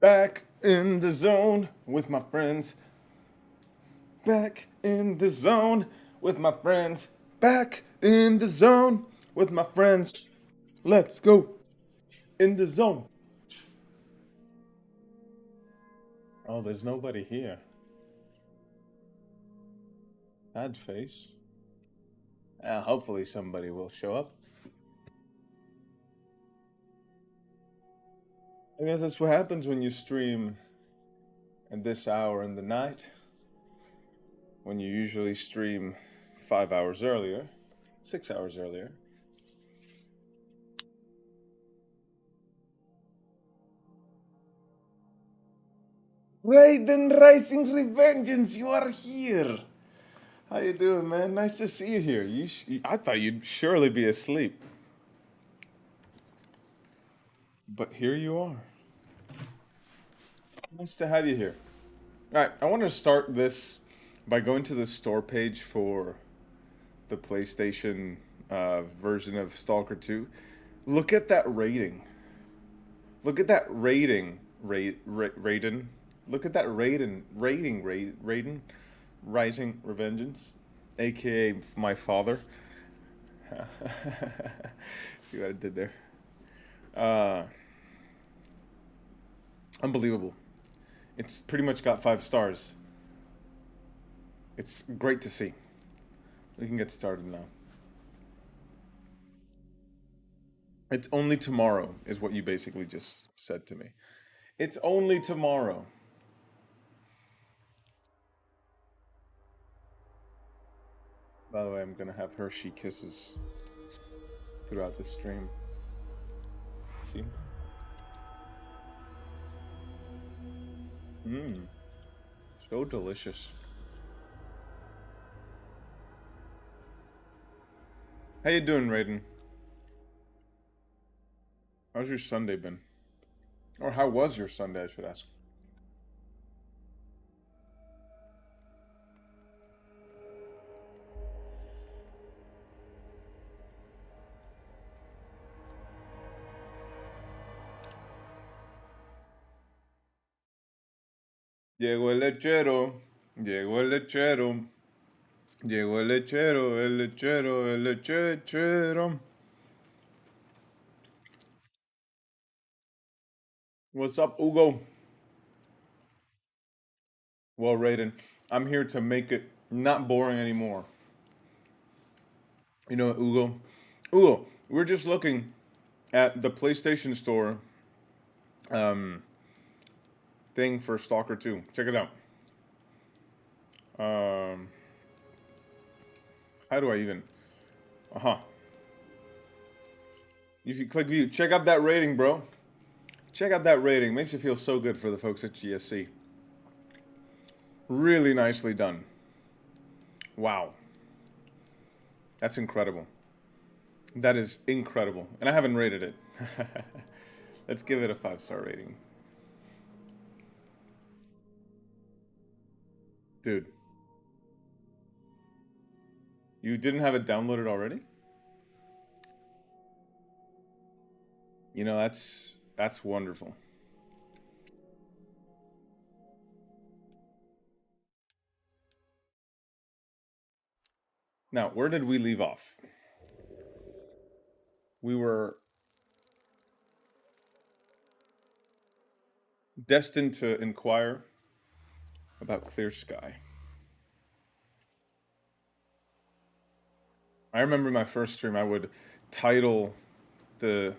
Back in the zone with my friends. Back in the zone with my friends. Back in the zone with my friends. Let's go in the zone. Oh, there's nobody here. Sad face. Hopefully somebody will show up. I guess that's what happens when you stream at this hour in the night. When you usually stream 5 hours earlier, 6 hours earlier. Raiden Rising Revengeance, you are here. How you doing, man? Nice to see you here. I thought you'd surely be asleep. But here you are. Nice to have you here. All right, I want to start this by going to the store page for the PlayStation version of Stalker 2. Look at that rating. Look at that rating, Raiden. Look at that Raiden, Rising Revengeance, aka my father. See what I did there? Unbelievable. It's pretty much got 5 stars. It's great to see. We can get started now. It's only tomorrow, is what you basically just said to me. It's only tomorrow. By the way, I'm gonna have Hershey kisses throughout the stream. See? Mmm. So delicious. How you doing, Raiden? How's your Sunday been? Or how was your Sunday, I should ask. Llegó el lechero, llegó el lechero, llegó el lechero, el lechero, el lechero. What's up, Ugo? Well, Raiden, I'm here to make it not boring anymore. You know what, Ugo? Ugo, we're just looking at the PlayStation Store thing for Stalker 2. Check it out. How do I even? Uh-huh. If you click view, check out that rating, bro. Check out that rating. Makes you feel so good for the folks at GSC. Really nicely done. Wow. That's incredible. That is incredible. And I haven't rated it. Let's give it a 5-star rating. Dude. You didn't have it downloaded already? You know, that's wonderful. Now, where did we leave off? We were destined to inquire about Clear Sky. I remember my first stream, I would title the...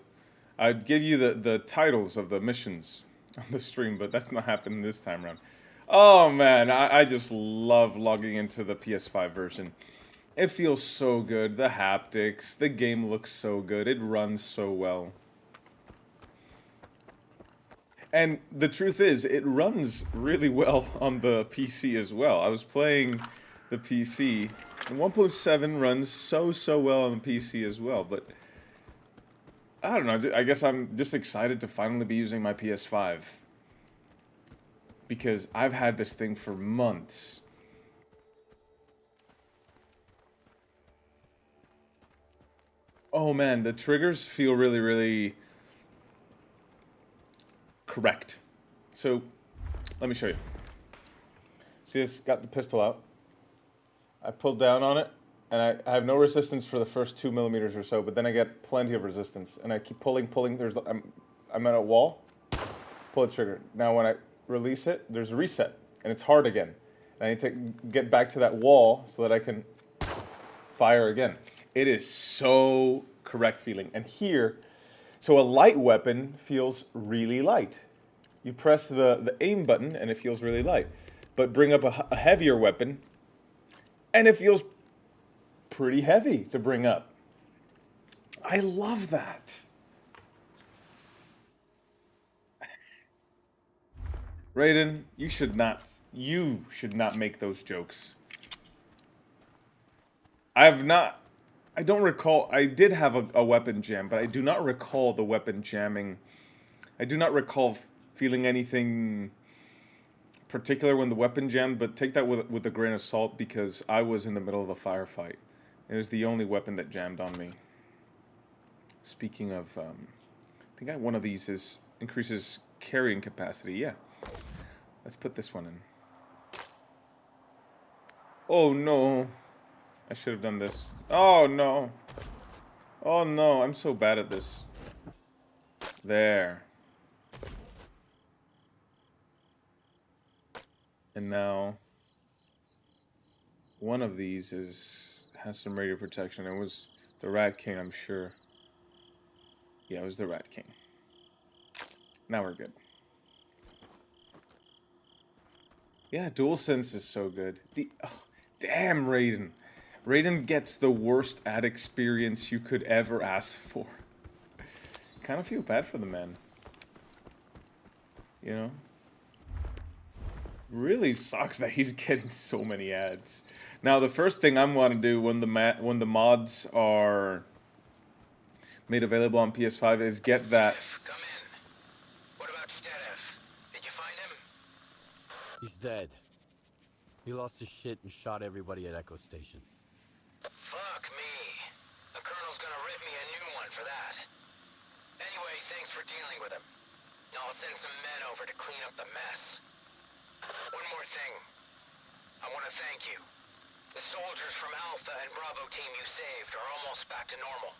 I'd give you the titles of the missions on the stream, but that's not happening this time around. Oh man, I just love logging into the PS5 version. It feels so good. The haptics, the game looks so good. It runs so well. And the truth is, it runs really well on the PC as well. I was playing the PC, and 1.7 runs so well on the PC as well, but I don't know, I guess I'm just excited to finally be using my PS5. Because I've had this thing for months. Oh man, the triggers feel really correct. So, let me show you. See, it's got the pistol out. I pulled down on it, and I have no resistance for the first 2 millimeters or so, but then I get plenty of resistance, and I keep pulling. I'm at a wall. Pull the trigger. Now, when I release it, there's a reset, and it's hard again. And I need to get back to that wall so that I can fire again. It is so correct feeling. And here, so a light weapon feels really light. You press the aim button and it feels really light. But bring up a heavier weapon and it feels pretty heavy to bring up. I love that. Raiden, you should not make those jokes. I don't recall. I did have a weapon jam, but I do not recall the weapon jamming. I do not recall feeling anything particular when the weapon jammed, but take that with a grain of salt because I was in the middle of a firefight. It was the only weapon that jammed on me. Speaking of, I think one of these increases carrying capacity. Yeah. Let's put this one in. Oh no. I should have done this. Oh no. Oh no, I'm so bad at this. There. And now one of these has some radio protection. It was the Rat King, I'm sure. Yeah, it was the Rat King. Now we're good. Yeah, DualSense is so good. Damn, Raiden. Raiden gets the worst ad experience you could ever ask for. Kind of feel bad for the man. You know? Really sucks that he's getting so many ads. Now, the first thing I'm going to do when the mods are made available on PS5 is get that. Come in. What about S.T.A.L.K.E.R? Did you find him? He's dead. He lost his shit and shot everybody at Echo Station. Fuck me. The Colonel's gonna rip me a new one for that. Anyway, thanks for dealing with him. I'll send some men over to clean up the mess. One more thing. I want to thank you. The soldiers from Alpha and Bravo team you saved are almost back to normal.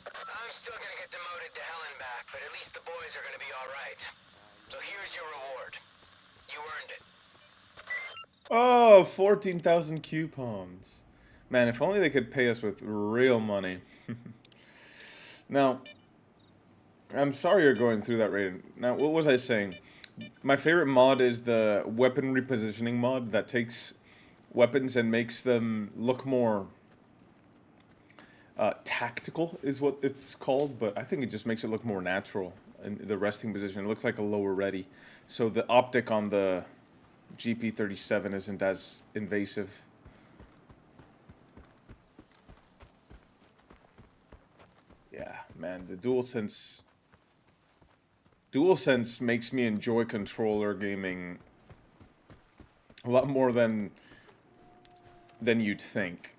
I'm still gonna get demoted to hell and back, but at least the boys are gonna be alright. So here's your reward. You earned it. Oh, 14,000 coupons. Man, if only they could pay us with real money. Now, I'm sorry you're going through that, Raiden. Now, what was I saying? My favorite mod is the weapon repositioning mod that takes weapons and makes them look more tactical, is what it's called, but I think it just makes it look more natural in the resting position. It looks like a lower ready. So the optic on the GP37 isn't as invasive. Yeah, man, the DualSense makes me enjoy controller gaming a lot more than you'd think.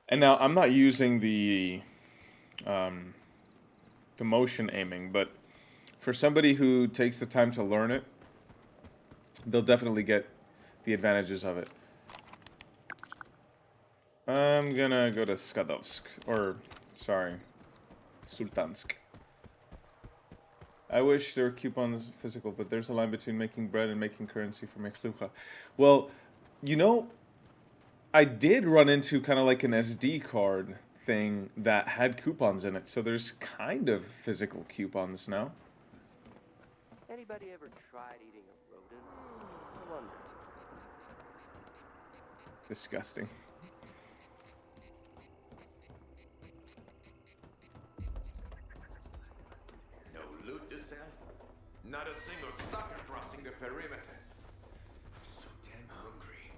And now I'm not using the motion aiming, but for somebody who takes the time to learn it, they'll definitely get the advantages of it. I'm gonna go to Skadovsk, or, sorry, Sultansk. I wish there were coupons physical, but there's a line between making bread and making currency for Mexluka. Well, you know, I did run into kind of like an SD card thing that had coupons in it, so there's kind of physical coupons now. Anybody ever tried eating a rodent? I wonder. Disgusting. No loot to sell? Not a single sucker crossing the perimeter. I'm so damn hungry.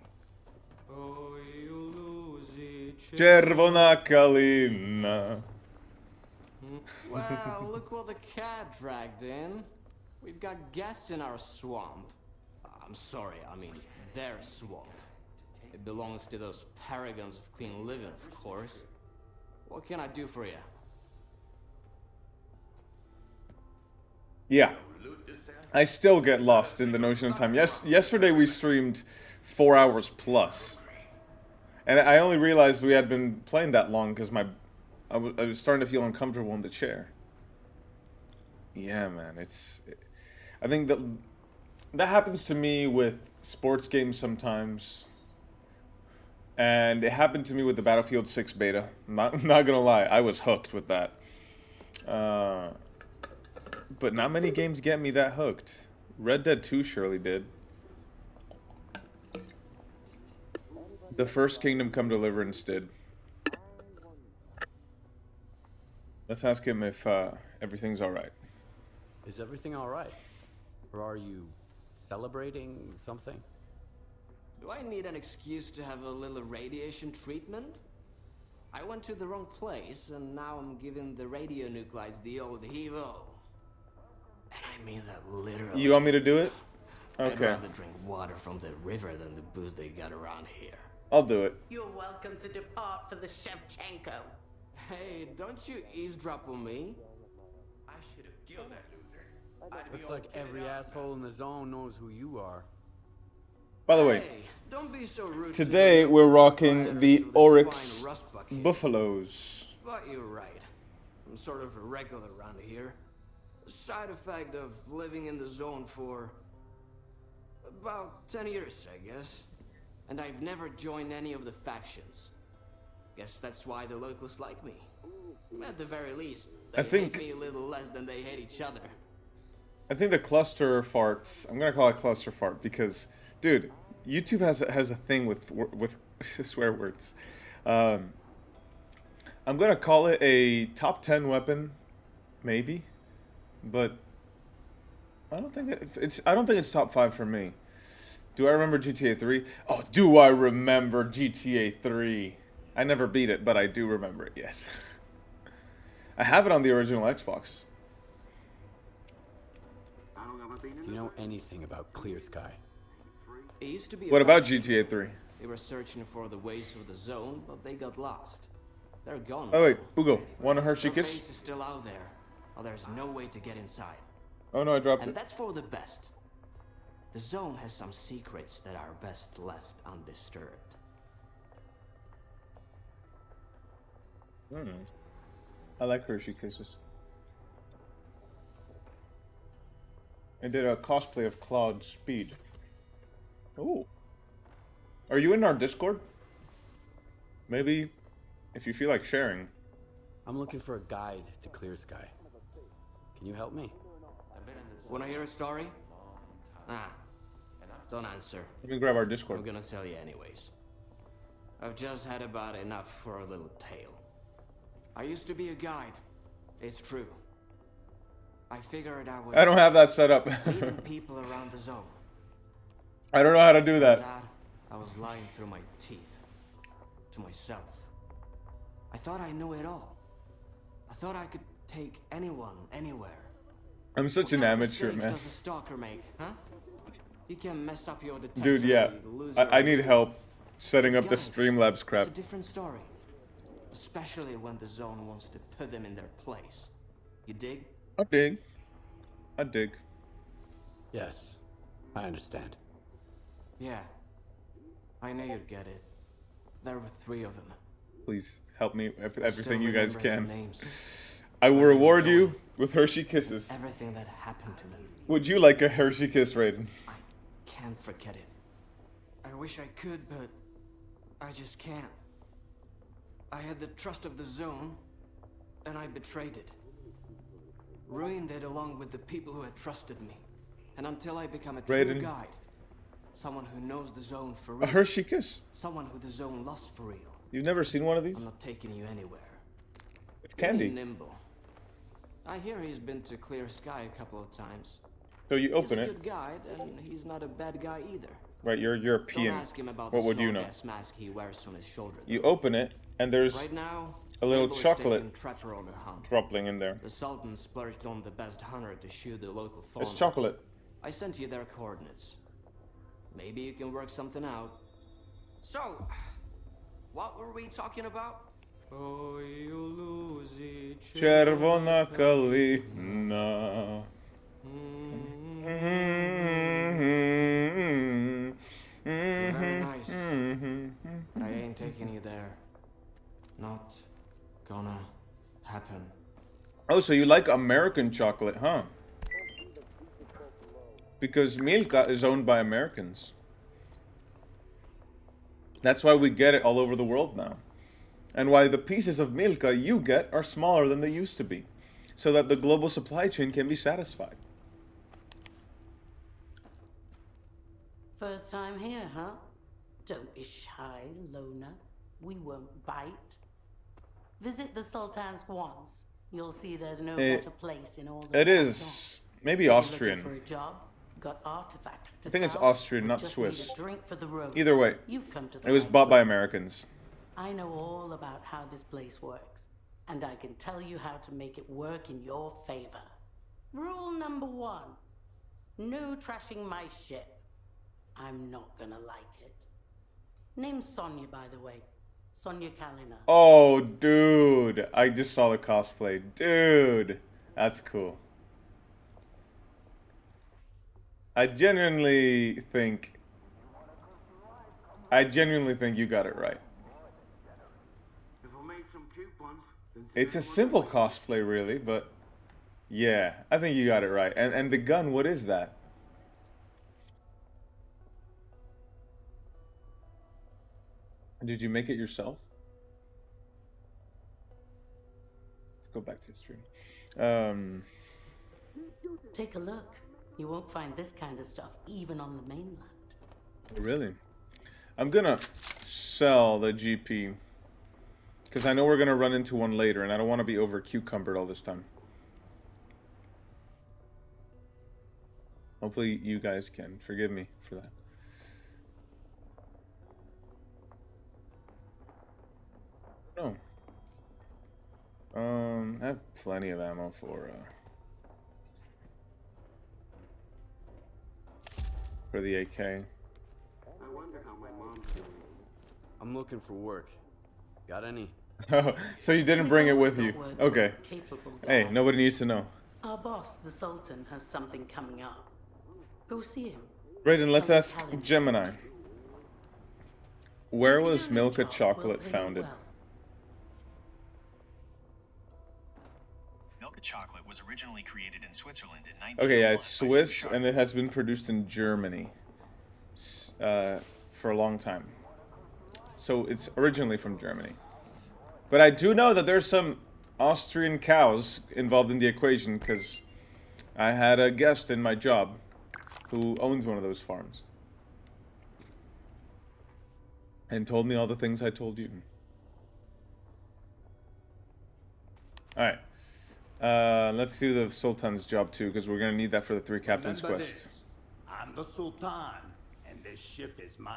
Czerwona kalina. Well, look what the cat dragged in. We've got guests in our swamp. I'm sorry, I mean their swamp. It belongs to those paragons of clean living, of course. What can I do for you? Yeah. Loot the cell. I still get lost in the notion of time. Yesterday we streamed 4 hours plus. And I only realized we had been playing that long because I was starting to feel uncomfortable in the chair. Yeah, man, I think that happens to me with sports games sometimes. And it happened to me with the Battlefield 6 beta. I'm not gonna lie, I was hooked with that. But not many games get me that hooked. Red Dead 2 surely did. The first Kingdom Come Deliverance did. Let's ask him if everything's alright. Is everything alright? Or are you celebrating something? Do I need an excuse to have a little radiation treatment? I went to the wrong place, and now I'm giving the radionuclides the old hevo. And I mean that literally. You want me to do it? I'd Okay. rather drink water from the river than the booze they got around here. I'll do it. You're welcome to depart for the Shevchenko. Hey, don't you eavesdrop on me? I should have killed that loser. I'd be Looks all like every kitted up. asshole in the zone knows who you are. By the way, Hey, don't be so rude today to the we're local rocking proprietors the of this Oryx fine rust bucket. Buffaloes. But you're right. I'm sort of a regular around here. A side effect of living in the zone for about 10 years, I guess. And I've never joined any of the factions. Guess that's why the locals like me. At the very least, they I think- hate me a little less than they hate each other. I think the cluster farts. I'm gonna call it cluster fart because, dude, YouTube has a thing with swear words. I'm gonna call it a top 10 weapon, maybe, but I don't think it's top 5 for me. Do I remember GTA 3? Oh, do I remember GTA 3? I never beat it, but I do remember it. Yes, I have it on the original Xbox. Do you know anything about Clear Sky? It used to be a What about faction. GTA 3? They were searching for the ways of the zone, but they got lost. They're gone. Oh wait, Ugo, want a Hershey The kiss? base is still out there, but there's no way to get inside. Oh no, I dropped And it. that's for the best. The zone has some secrets that are best left undisturbed. I like Hershey kisses. I did a cosplay of Claude Speed. Oh. Are you in our Discord? Maybe if you feel like sharing. I'm looking for a guide to Clear Sky. Can you help me? Wanna hear a story? Nah. Don't answer. Let me grab our I'm Discord. gonna tell you anyways. I've just had about enough for a little tale. I used to be a guide. It's true. I figured I was I don't have that set up. leading people around the zone. I don't know how to do Turns that. out, I was lying through my teeth. To myself. I thought I knew it all. I thought I could take anyone, anywhere. I'm such an What kind of amateur, mistakes man. does a stalker make, huh? You can mess up your detector. Dude, yeah. you lose I your need help setting up the Guys, Streamlabs crap. It's a different story. Especially when the zone wants to put them in their place. You dig? I dig. I dig. Yes, I understand. Yeah. I knew you'd get it. There were 3 of them. Please help me with Still everything you guys remember their can. names. I will reward you with Hershey kisses. Everything that happened to them. Would you like a Hershey kiss, Raiden? I can't forget it. I wish I could, but I just can't. I had the trust of the zone, and I betrayed it. Ruined it along with the people who had trusted me. And until I become a true Raiden. guide, someone who knows the zone for A real, Hershey kiss? someone who the zone loves for real, You've never seen one of these? I'm not taking you anywhere. It's Give me candy. Nimble. I hear he's been to Clear Sky a couple of times. So you He's open a it. good guide, and he's not a bad guy either. Right, you're Don't European. ask him about What the would you snow know? gas mask he wears on his shoulder. You open it, and there's Right now, a little Nimble is chocolate taking Trapper on a hunt. dropping in there. The Sultan splurged on the best hunter to shoot the local fauna. It's chocolate. I sent you their coordinates. Maybe you can work something out. So, what were we talking about? Czerwona kalina. You're very nice, but I ain't taking you there. Not gonna happen. Oh, so you like American chocolate, huh? Because Milka is owned by Americans. That's why we get it all over the world now. And why the pieces of Milka you get are smaller than they used to be. So that the global supply chain can be satisfied. First time here, huh? Don't be shy, loner. We won't bite. Visit the Sultan's once. You'll see there's no better place in all the It is maybe Austrian. For a job, got artifacts to I think it's sell, Austrian, or not just Swiss. need a drink for the road. Either way, You've come to the it was right bought by place. Americans. I know all about how this place works, and I can tell you how to make it work in your favor. Rule number 1. No trashing my ship. I'm not gonna like it. Name's Sonya, by the way. Sonya Kalina. Oh, dude. I just saw the cosplay. Dude. That's cool. I genuinely think you got it right. It's a simple cosplay, really, but yeah, I think you got it right. And the gun, what is that? Did you make it yourself? Let's go back to the stream. Take a look. You won't find this kind of stuff even on the mainland. Really? I'm gonna sell the GP because I know we're gonna run into one later, and I don't want to be over cucumbered all this time. Hopefully, you guys can forgive me for that. No. I have plenty of ammo for the AK. I wonder how my mom's doing. I'm looking for work. Got any? Oh, so you didn't bring it with you? Okay. Capable Hey, guy. nobody needs to know. Our boss, the Sultan, has something coming up. Go see him. Raiden, let's Tell him ask talent. Gemini. Where If you was do a Milka job, Chocolate we'll pay you founded? well. Milka Chocolate was originally created in Switzerland in 1901. Okay, yeah, it's by Swiss, S.T.A.L.K.E.R. and it has been produced in Germany for a long time. So it's originally from Germany. But I do know that there's some Austrian cows involved in the equation, because I had a guest in my job who owns one of those farms. And told me all the things I told you. Alright. Let's do the Sultan's job too, because we're going to need that for the 3 Captains Remember quest. this. I'm the Sultan, and this ship is mine.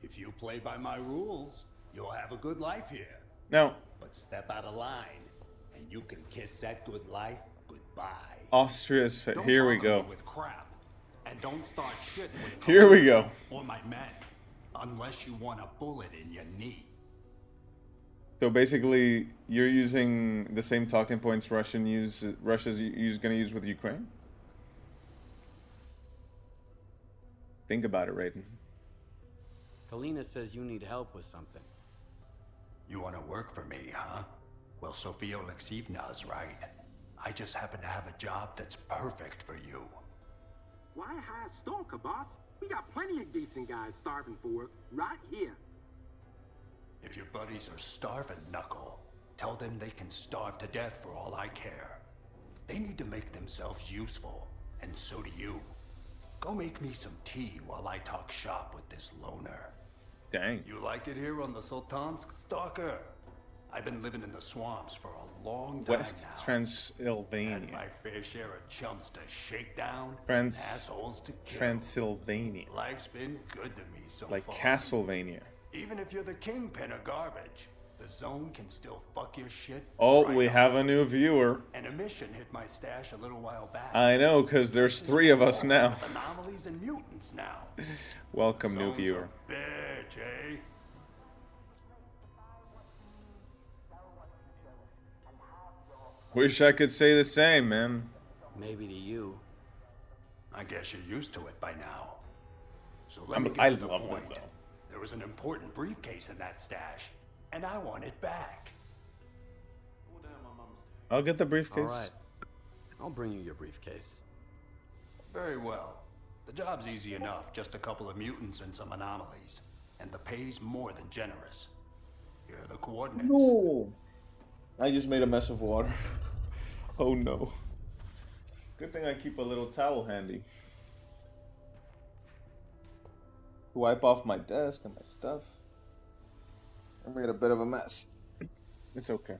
If you play by my rules, you'll have a good life here. Now, But step out of line, and you can kiss that good life goodbye. Austria's Don't here we bother go. me with crap, and don't start shit with Here we go. or my men, unless you want a bullet in your knee. So basically, you're using the same talking points Russia's going to use with Ukraine? Think about it, Raiden. Kalina says you need help with something. You want to work for me, huh? Well, Sofia Oleksievna's right. I just happen to have a job that's perfect for you. Why hire Stalker, boss? We got plenty of decent guys starving for work right here. If your buddies are starving, Knuckle, tell them they can starve to death for all I care. They need to make themselves useful, and so do you. Go make me some tea while I talk shop with this loner. Dang. You like it here on the Sultan's, Stalker? I've been living in the swamps for a long time West now. Had Transylvania. my fair share of chumps to shake down, Trans- assholes to kill. Transylvania. Life's been good to me so Like far. Castlevania. Even if you're the kingpin of garbage, The zone can still fuck your shit. Oh, right we up. have a new viewer. An emission hit my stash a little while back. I know, because there's 3 of us now. With anomalies and mutants now. Welcome, new Zone's a viewer. bitch, eh? Wish I could say the same, man. Maybe to you. I guess you're used to it by now. So let I'm- me get I to the love point. this, though. There was an important briefcase in that stash, and I want it back. I'll get the briefcase. All right. I'll bring you your briefcase. Very well. The job's easy enough, just a couple of mutants and some anomalies. And the pay's more than generous. Here are the coordinates. No! I just made a mess of water. Oh no. Good thing I keep a little towel handy. Wipe off my desk and my stuff. I made a bit of a mess. It's okay.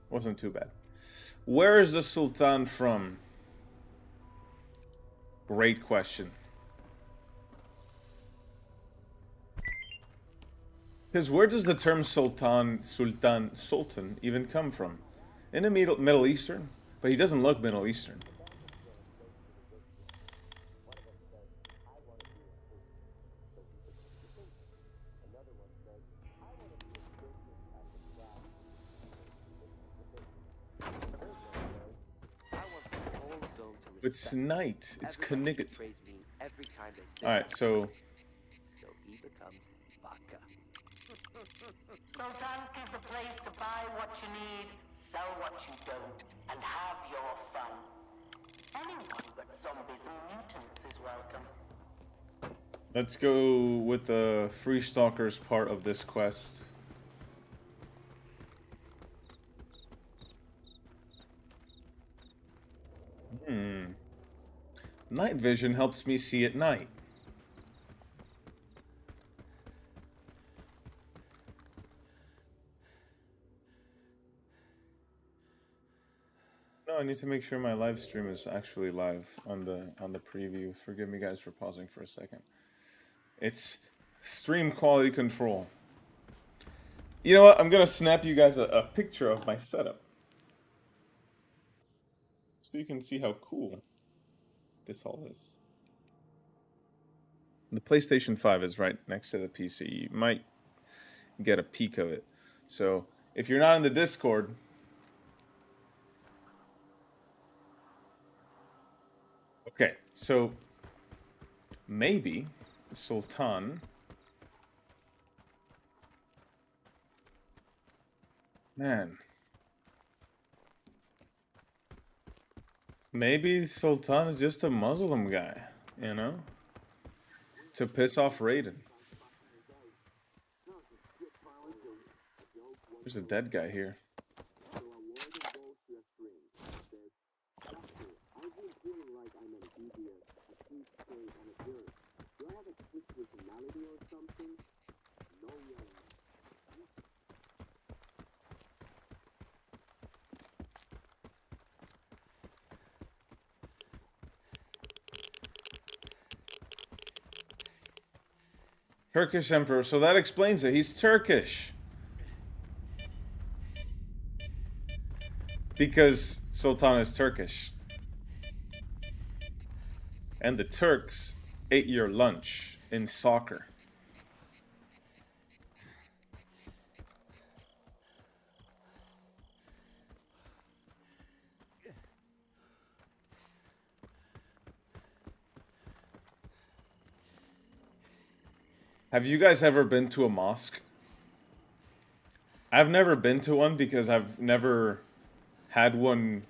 Wasn't too bad. Where is the Sultan from? Great question. Because where does the term Sultan even come from? In the Middle Eastern? But he doesn't look Middle Eastern. It's night. It's Knigget. Alright, so... he becomes vodka. Sultans is the place to buy what you need, sell what you don't, and have your fun. Anyone but zombies and mutants is welcome. let's go with the Free Stalkers part of this quest. Night vision helps me see at night. No, I need to make sure my live stream is actually live on the preview. Forgive me guys for pausing for a second. It's stream quality control. You know what? I'm gonna snap you guys a picture of my setup. So you can see how cool this all is. The PlayStation 5 is right next to the PC. You might get a peek of it. So if you're not in the Discord, okay, so maybe Sultan, man, maybe Sultan is just a Muslim guy, you know, to piss off Raiden. There's a dead guy here. Turkish Emperor, so that explains it. He's Turkish. Because Sultan is Turkish. And the Turks ate your lunch in soccer. Have you guys ever been to a mosque? I've never been to one because I've never had one,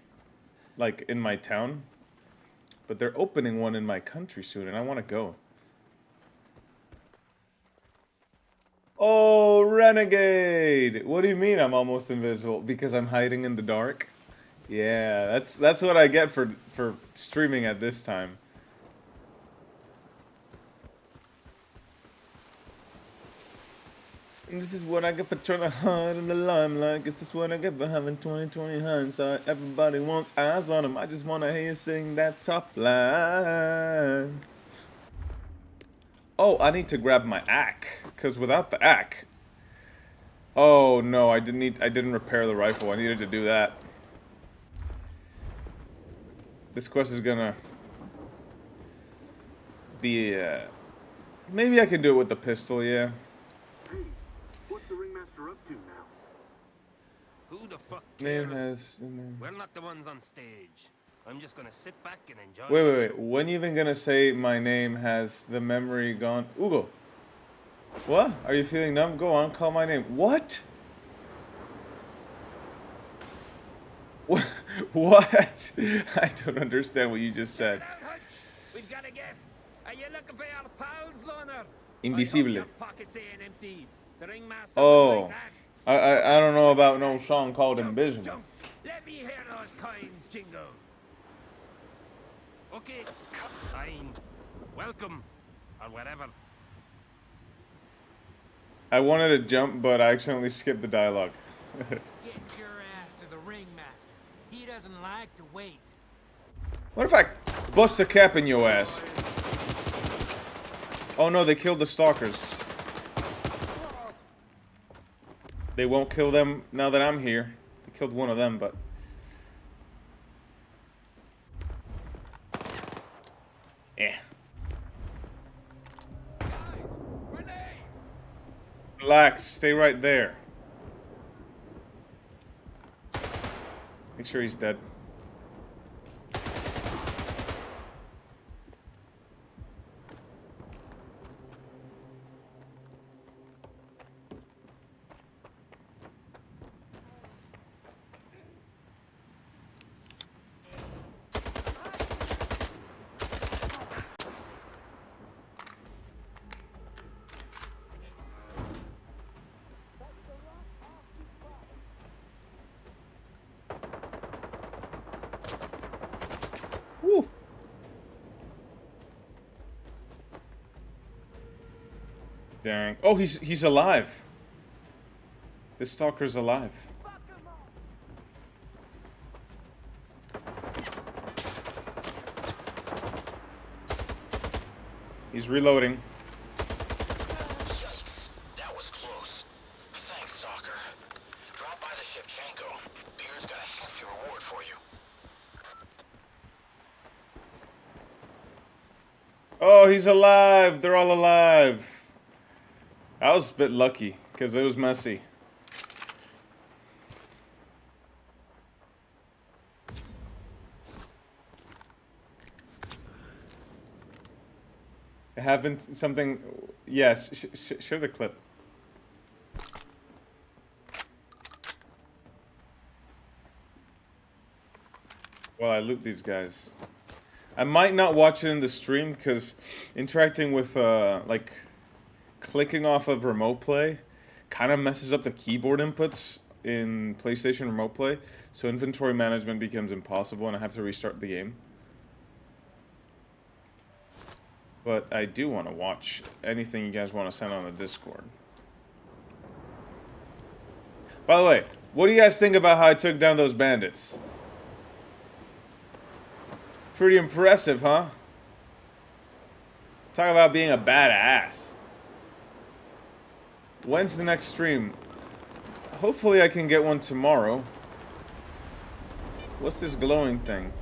like, in my town. But they're opening one in my country soon, and I want to go. Oh, Renegade! What do you mean I'm almost invisible? Because I'm hiding in the dark? Yeah, that's what I get for streaming at this time. And this is what I get for trying to hide in the limelight. Guess this is what I get for having 20/20 hindsight. Everybody wants eyes on them. I just want to hear you sing that top line. Oh, I need to grab my axe. Because without the axe... Oh no, I didn't repair the rifle. I needed to do that. This quest is gonna be maybe I can do it with the pistol, yeah. Hey, what's the ringmaster up to now? Who the fuck Name cares? has We're not the ones on stage. I'm just gonna sit back and enjoy Wait, the wait, show. wait. When you even gonna say my name has the memory gone? Ugo. What? Are you feeling numb? Go on, call my name. What? What? What? I don't understand what you just said. We've got a guest. Are you looking for your pals, Loner? Invisible. Your pockets ain't empty. The ringmaster Oh. like that. I don't know about no song called Invisible. Jump. Let me hear those coins jingle. Okay. Fine. Welcome. Or whatever. I wanted to jump, but I accidentally skipped the dialogue. Get your ass to the ringmaster. He doesn't like to wait. What if I bust a cap in your ass? Oh no, they killed the stalkers. They won't kill them now that I'm here. They killed one of them, but... Yeah. Relax, stay right there. Make sure he's dead. Woo. Dang. Oh, he's alive. This stalker's alive. He's reloading. Yikes. That was close. Thanks, Stalker. Drop by the ship Chanko. Beard's got a hefty reward for you. Oh, he's alive. They're all alive. I was a bit lucky, because it was messy. I haven't something... Yes, share the clip. Well, I loot these guys. I might not watch it in the stream, because interacting with, like... clicking off of remote play kind of messes up the keyboard inputs in PlayStation Remote Play, so inventory management becomes impossible and I have to restart the game. But I do want to watch anything you guys want to send on the Discord. By the way, what do you guys think about how I took down those bandits? Pretty impressive, huh? Talk about being a badass. When's the next stream? Hopefully I can get one tomorrow. What's this glowing thing?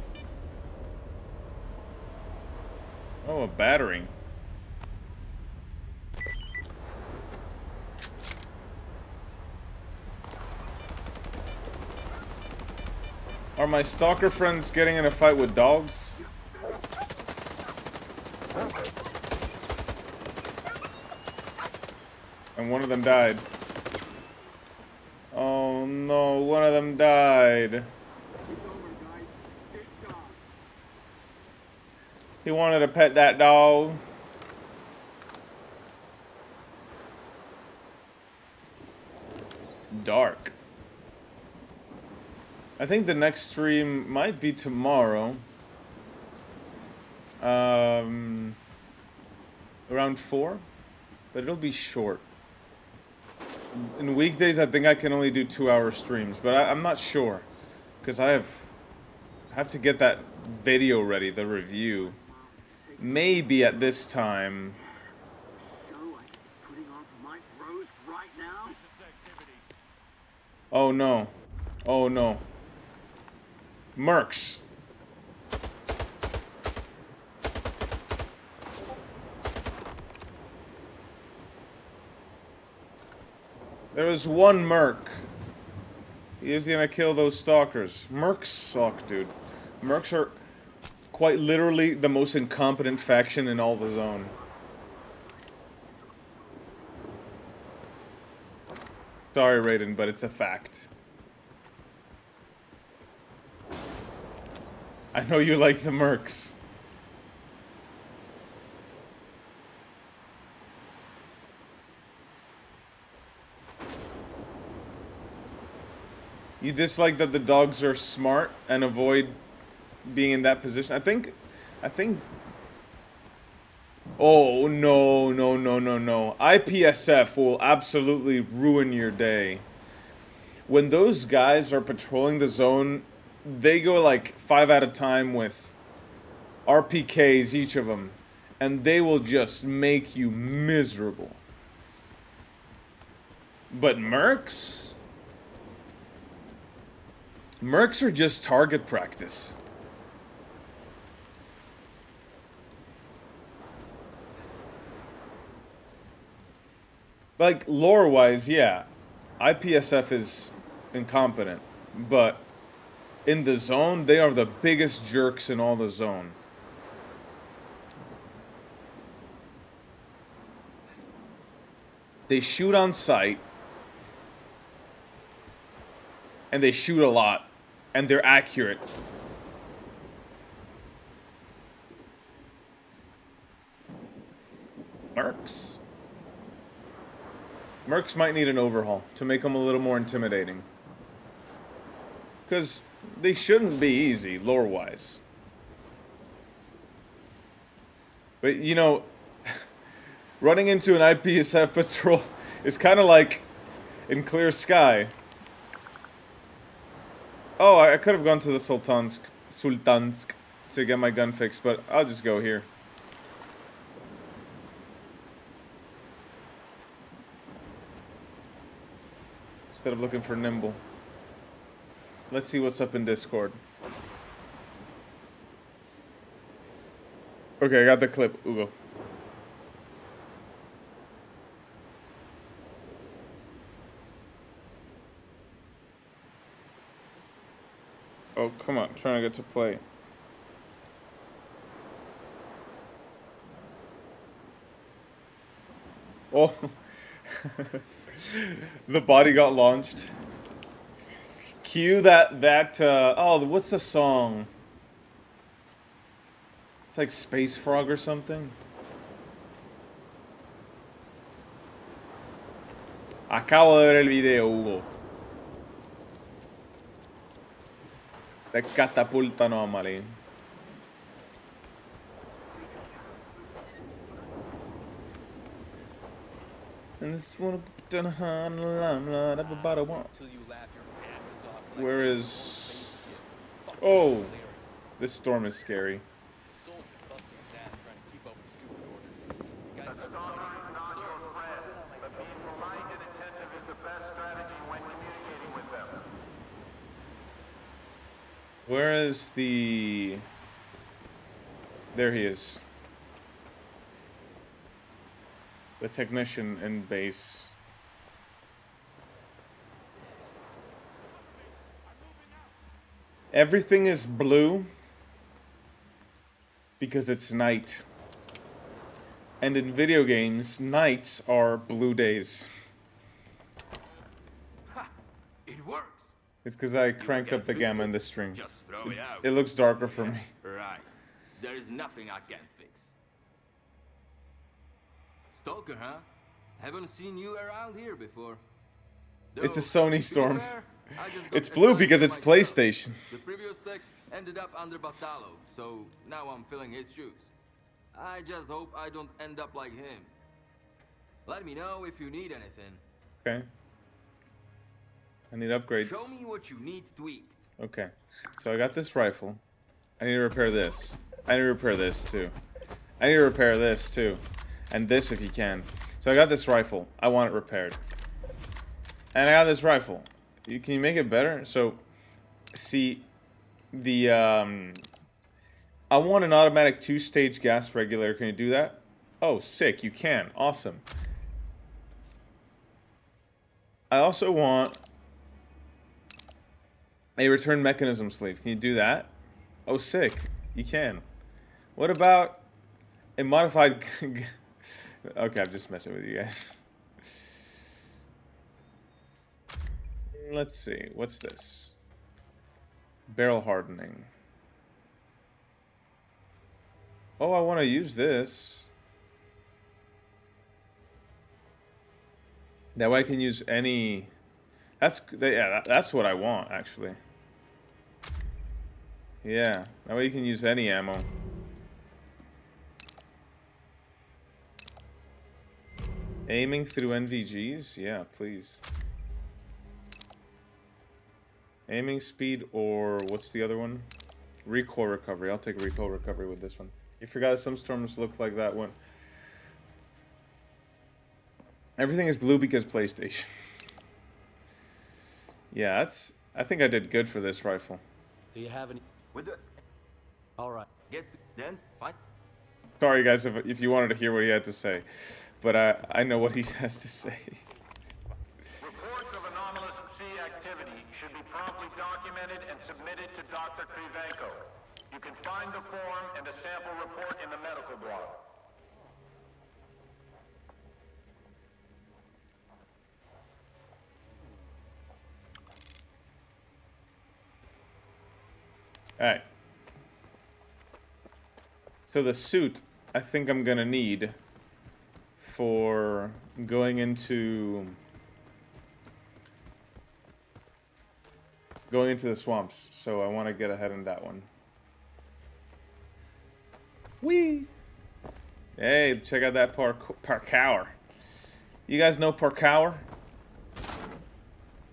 Oh, a battery. Are my stalker friends getting in a fight with dogs? And one of them died. Oh no, one of them died. He wanted to pet that dog. Dark. I think the next stream might be tomorrow. Around 4. But it'll be short. In weekdays, I think I can only do 2-hour streams, but I'm not sure, because I have to get that video ready, the review. Maybe at this time. Oh no. Oh no. Mercs. There was one merc. He was gonna kill those stalkers. Mercs suck, dude. Mercs are quite literally the most incompetent faction in all the zone. Sorry, Raiden, but it's a fact. I know you like the mercs. You dislike that the dogs are smart and avoid being in that position? I think... Oh, no, no, no, no, no. IPSF will absolutely ruin your day. When those guys are patrolling the zone, they go like 5 at a time with RPKs, each of them. And they will just make you miserable. But mercs? Mercs are just target practice. Like, lore-wise, yeah. IPSF is incompetent. But in the zone, they are the biggest jerks in all the zone. They shoot on sight. And they shoot a lot. And they're accurate. Mercs. Mercs might need an overhaul to make them a little more intimidating. Because they shouldn't be easy, lore-wise. But, you know, running into an IPSF patrol is kind of like in Clear Sky. Oh, I could have gone to the Sultansk to get my gun fixed, but I'll just go here. Instead of looking for Nimble. Let's see what's up in Discord. Okay, I got the clip, Ugo. Oh, come on. I'm trying to get to play. Oh. The body got launched. Cue oh, what's the song? It's like Space Frog or something. Acabo de ver el video, Hugo. Te catapulta anomaly. And this one everybody wants. Where is... Oh! This storm is scary. Where is the... There he is. The technician in base. Everything is blue because it's night. And in video games, nights are blue days. Ha! It works. It's because I cranked up the gamma in the stream. It looks darker for me. Right. There's nothing I can't fix. Stalker, huh? Haven't seen you around here before. It's a Sony storm. It's blue because it's PlayStation. The previous tech ended up under Batalo, so now I'm filling his shoes. I just hope I don't end up like him. Let me know if you need anything. Okay. I need upgrades. Show me what you need tweaked. Okay. So I got this rifle. I need to repair this. I need to repair this too. I need to repair this too. And this if you can. So I got this rifle. I want it repaired. And I got this rifle. Can you make it better? So, see, the I want an automatic 2-stage gas regulator. Can you do that? Oh, sick! You can. Awesome. I also want a return mechanism sleeve. Can you do that? Oh, sick! You can. What about a modified? Okay, I'm just messing with you guys. Let's see. What's this? Barrel hardening. Oh, I want to use this. That way I can use any... that's what I want, actually. Yeah, that way you can use any ammo. Aiming through NVGs? Yeah, please. Aiming speed or what's the other one? Recoil recovery. I'll take recoil recovery with this one. You forgot that some storms look like that one. Everything is blue because PlayStation. Yeah, that's... I think I did good for this rifle. Do you have any? With it. All right. Get then. Fine. Sorry, guys, if you wanted to hear what he had to say. But I know what he has to say. Reports of anomalous sea activity should be promptly documented and submitted to Dr. Krivenko. You can find the form and a sample report in the medical block. Alright. So the suit, I think I'm gonna need for going into the swamps. So I want to get ahead in that one. Whee! Hey, check out that parkour. You guys know parkour?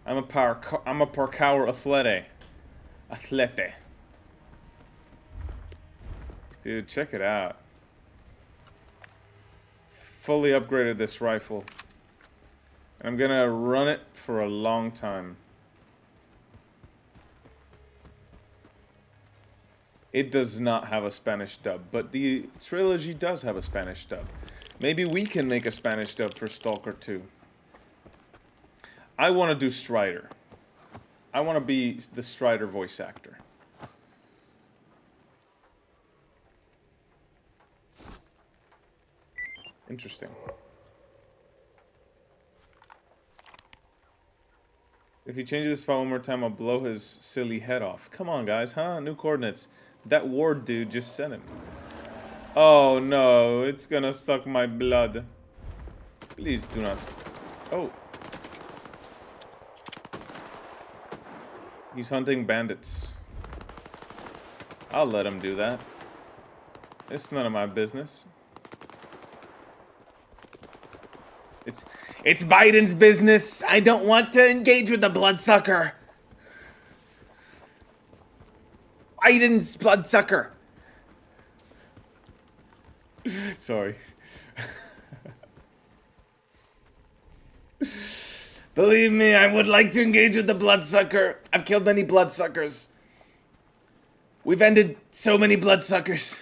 I'm a parkour athlete. Dude, check it out. Fully upgraded this rifle. I'm gonna run it for a long time. It does not have a Spanish dub, but the trilogy does have a Spanish dub. Maybe we can make a Spanish dub for Stalker 2. I want to do Strider. I want to be the Strider voice actor. Interesting. If he changes the spot one more time, I'll blow his silly head off. Come on, guys, huh? New coordinates. That ward dude just sent him. Oh, no. It's gonna suck my blood. Please do not. Oh. He's hunting bandits. I'll let him do that. It's none of my business. It's Biden's business. I don't want to engage with the bloodsucker. Biden's bloodsucker. Sorry. Believe me, I would like to engage with the bloodsucker. I've killed many bloodsuckers. We've ended so many bloodsuckers.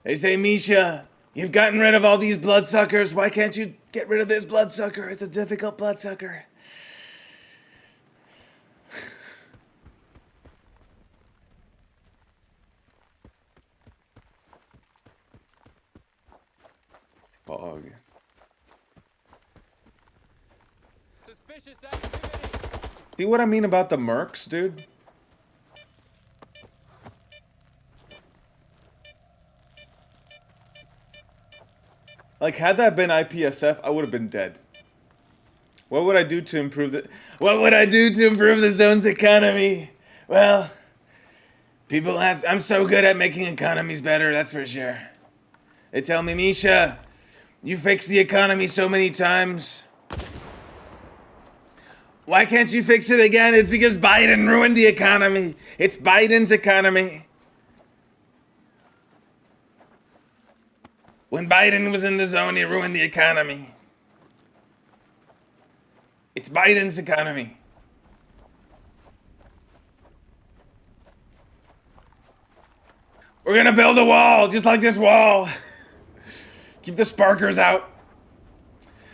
They say, Misha, you've gotten rid of all these bloodsuckers. Why can't you get rid of this bloodsucker? It's a difficult bloodsucker. Fog. Suspicious activity. See what I mean about the mercs, dude? Like, had that been IPSF, I would have been dead. What would I do to improve the zone's economy? Well, people ask, I'm so good at making economies better, that's for sure. They tell me, Misha, you fixed the economy so many times. Why can't you fix it again? It's because Biden ruined the economy. It's Biden's economy. When Biden was in the zone, he ruined the economy. It's Biden's economy. We're gonna build a wall, just like this wall. Keep the sparkers out.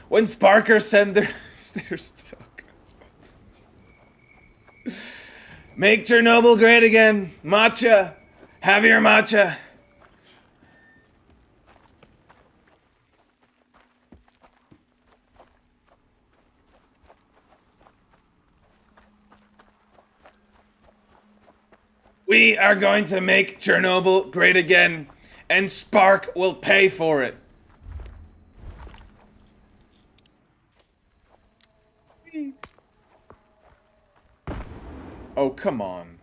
When sparkers send their stalkers. Make Chernobyl great again. Matcha. Have your matcha. We are going to make Chernobyl great again, and Spark will pay for it. Oh, come on.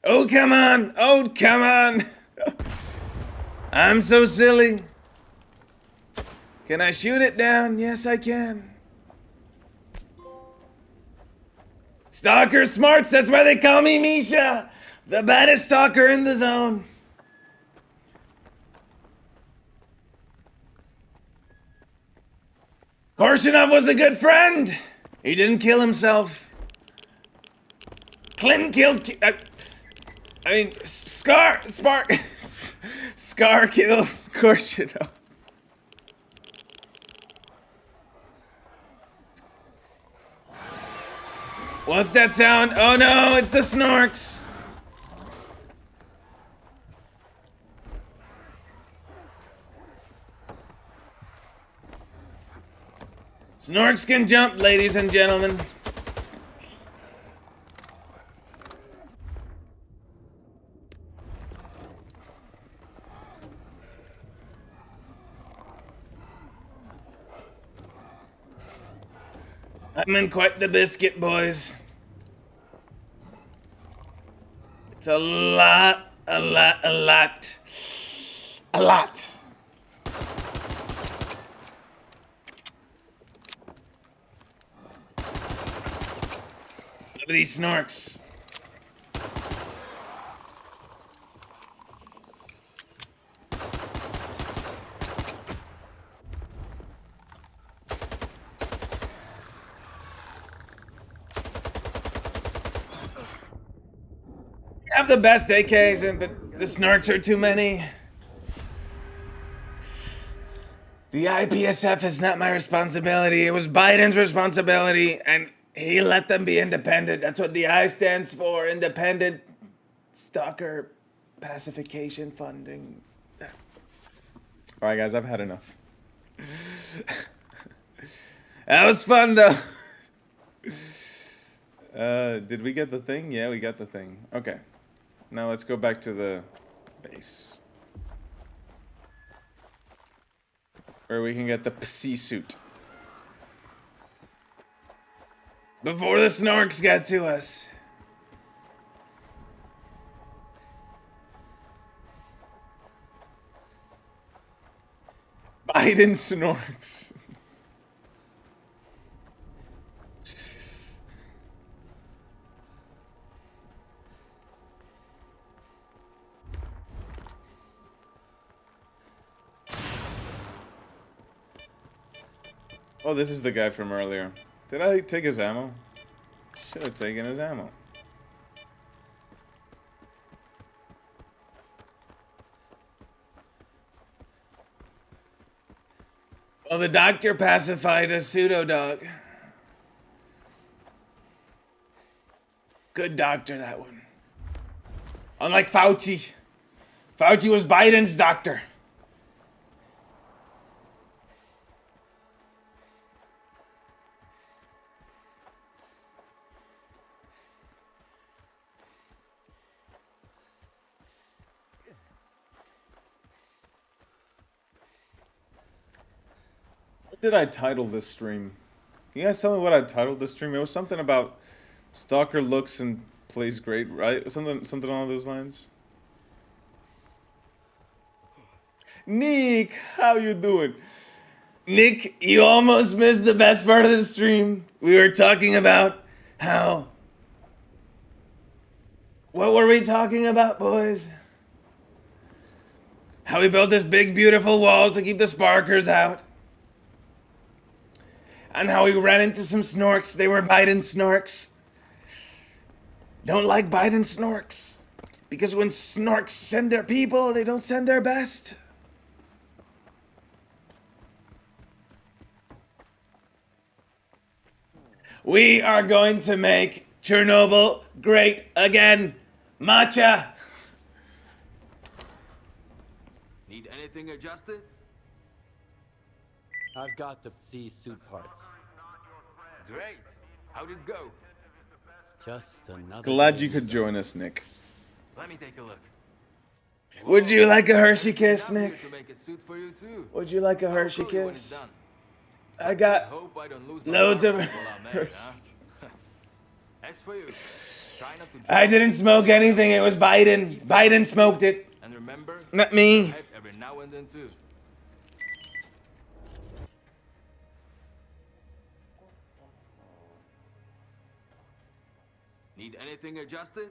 Oh, come on. Oh, come on. I'm so silly. Can I shoot it down? Yes, I can. Stalker smarts, that's why they call me Misha. The baddest stalker in the zone. Korshinov was a good friend. He didn't kill himself. Clinton killed... Scar killed Korshinov. What's that sound? Oh no, it's the Snorks. Snorks can jump, ladies and gentlemen. I'm in quite the biscuit, boys. It's a lot. Look at these Snorks. Have the best AKs, but the Snorks are too many. The IPSF is not my responsibility. It was Biden's responsibility, and he let them be independent. That's what the I stands for. Independent Stalker Pacification Funding. All right, guys, I've had enough. That was fun, though. Did we get the thing? Yeah, we got the thing. Okay. Now let's go back to the base. Where we can get the PC suit. Before the Snorks get to us. Biden Snorks. Oh, this is the guy from earlier. Did I take his ammo? Should have taken his ammo. Well, the doctor pacified a pseudo dog. Good doctor, that one. Unlike Fauci. Fauci was Biden's doctor. What did I title this stream? Can you guys tell me what I titled this stream? It was something about Stalker looks and plays great, right? Something along those lines. Nick, how you doing? Nick, you almost missed the best part of the stream. We were talking about how... What were we talking about, boys? How he built this big, beautiful wall to keep the sparkers out. And how he ran into some snorks. They were Biden snorks. Don't like Biden snorks. Because when snorks send their people, they don't send their best. We are going to make Chernobyl great again. Matcha. Need anything adjusted? I've got the C suit parts. Great. How'd it go? Just another. Glad you could join us, Nick. Let me take a look. Would you like a Hershey kiss, Nick? To make a suit for you too. Would you like a Hershey I'll show you when it's kiss? done. I got Hope I don't lose my loads of. marbles while I'm at it, huh? As for you, try not to I didn't smoke anything. It was Biden. Biden smoked it. and remember, Not me. every now and then too. Need anything adjusted?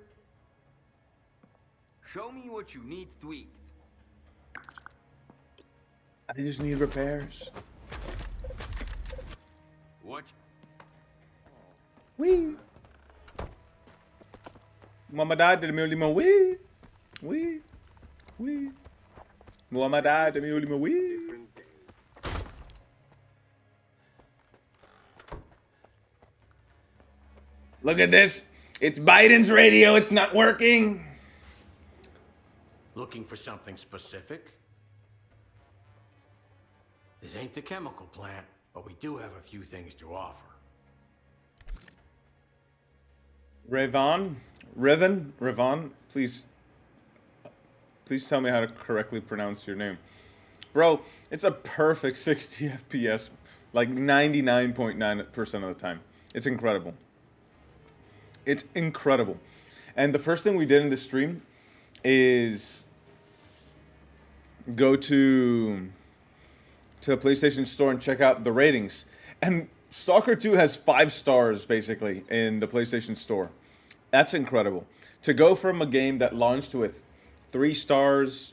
Show me what you need tweaked. I just need repairs. What? Wee. Mama died de meu lima wee. Wee. Wee. Mama died de meu lima wee. Look at this. It's Biden's radio. It's not working. Looking for something specific? This ain't the chemical plant, but we do have a few things to offer. Revon, please tell me how to correctly pronounce your name. Bro, it's a perfect 60 FPS, like 99.9% of the time. It's incredible. It's incredible. And the first thing we did in the stream is go to the PlayStation Store and check out the ratings. And Stalker 2 has 5 stars, basically, in the PlayStation Store. That's incredible. To go from a game that launched with 3 stars,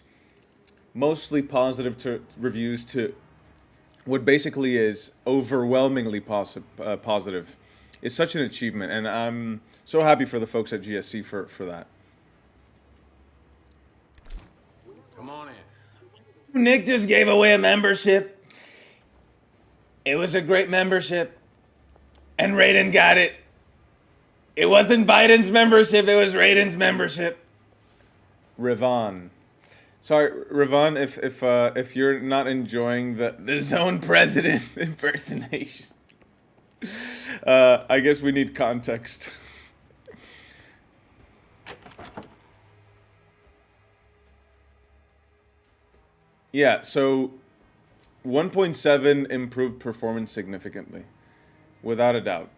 mostly positive reviews, to what basically is overwhelmingly positive, is such an achievement. And I'm so happy for the folks at GSC for that. Come on in. Nick just gave away a membership. It was a great membership. And Raiden got it. It wasn't Biden's membership, it was Raiden's membership. Rivon. Sorry, Rivon, if you're not enjoying the zone president impersonation. I guess we need context. Yeah, so 1.7 improved performance significantly, without a doubt.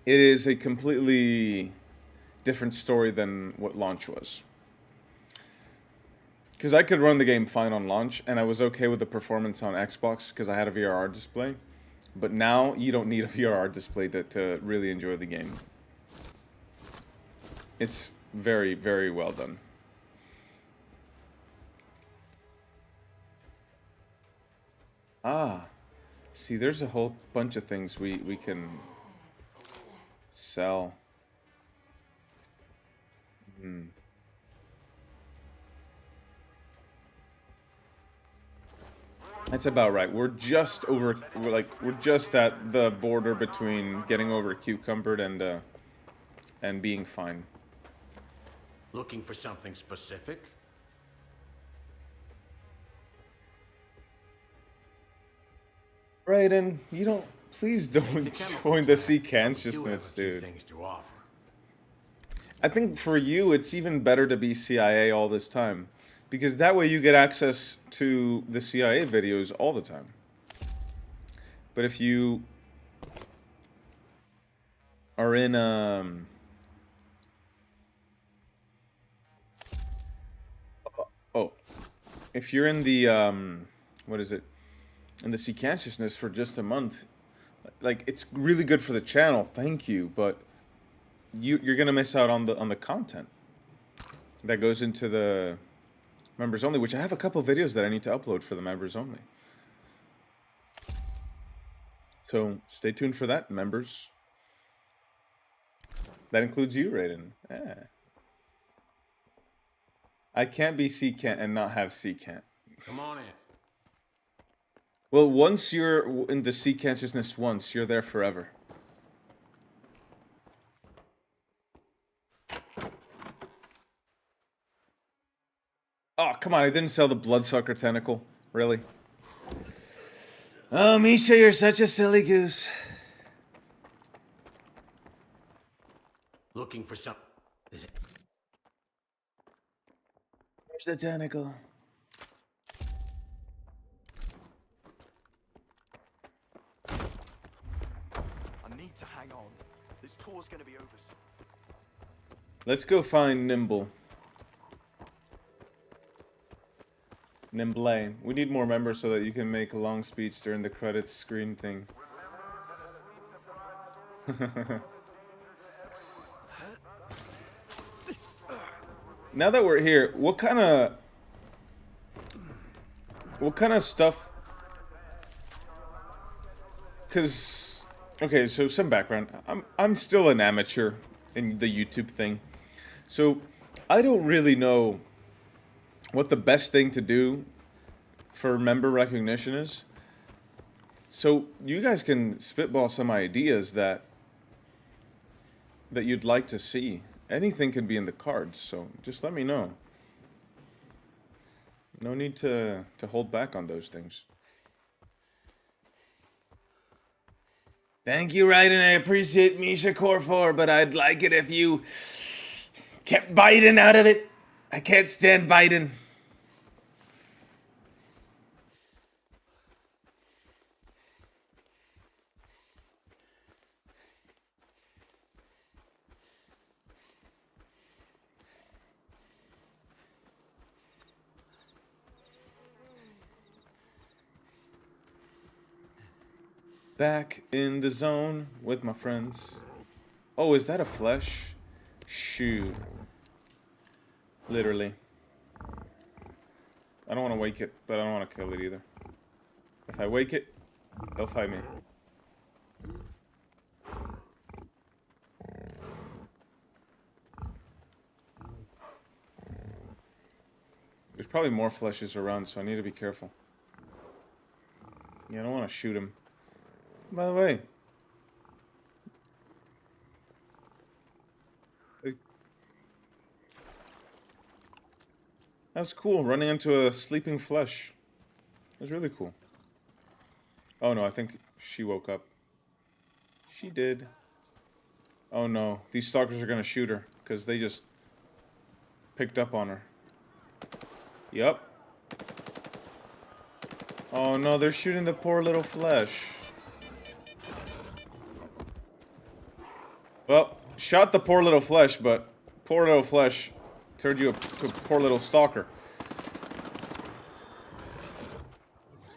It is a completely different story than what launch was. Because I could run the game fine on launch, and I was okay with the performance on Xbox because I had a VRR display. But now, you don't need a VRR display to really enjoy the game. It's very, very well done. Ah, see, there's a whole bunch of things we can sell. That's about right. We're just at the border between getting over cucumbered and being fine. Looking for something specific? Raiden, please don't join the sea consciousness, dude. Things to offer. I think for you, it's even better to be CIA all this time. Because that way you get access to the CIA videos all the time. But if you are in, if you're in the, what is it? In the sea consciousness for just a month, like, it's really good for the channel, thank you, but you're gonna miss out on the content that goes into the members only, which I have a couple videos that I need to upload for the members only. So stay tuned for that, members. That includes you, Raiden. Yeah. I can't be C-Cant and not have C-Cant. Come on in. Well, once you're in the C-Consciousness once, you're there forever. Oh, come on, I didn't sell the bloodsucker tentacle. Really? Oh, Misha, you're such a silly goose. Looking for some... Is it... Where's the tentacle? I need to hang on. This tour's gonna be over soon. Let's go find Nimble. Nimble. We need more members so that you can make a long speech during the credits screen thing. Now that we're here, what kind of stuff? Cause, okay, so some background. I'm still an amateur in the YouTube thing, so I don't really know what the best thing to do for member recognition is. So you guys can spitball some ideas that you'd like to see. Anything can be in the cards, so just let me know. No need to hold back on those things. Thank you, Raiden. I appreciate Misha Core 4, but I'd like it if you kept Biden out of it. I can't stand Biden. Back in the zone with my friends. Oh, is that a flesh? Shoot. Literally. I don't want to wake it, but I don't want to kill it either. If I wake it, it'll fight me. There's probably more fleshes around, so I need to be careful. Yeah, I don't want to shoot him. By the way, that was cool, running into a sleeping flesh. It was really cool. Oh no, I think she woke up. She did. Oh no, these stalkers are gonna shoot her, because they just picked up on her. Yup. Oh no, they're shooting the poor little flesh. Well, shot the poor little flesh, but poor little flesh turned you to a poor little stalker.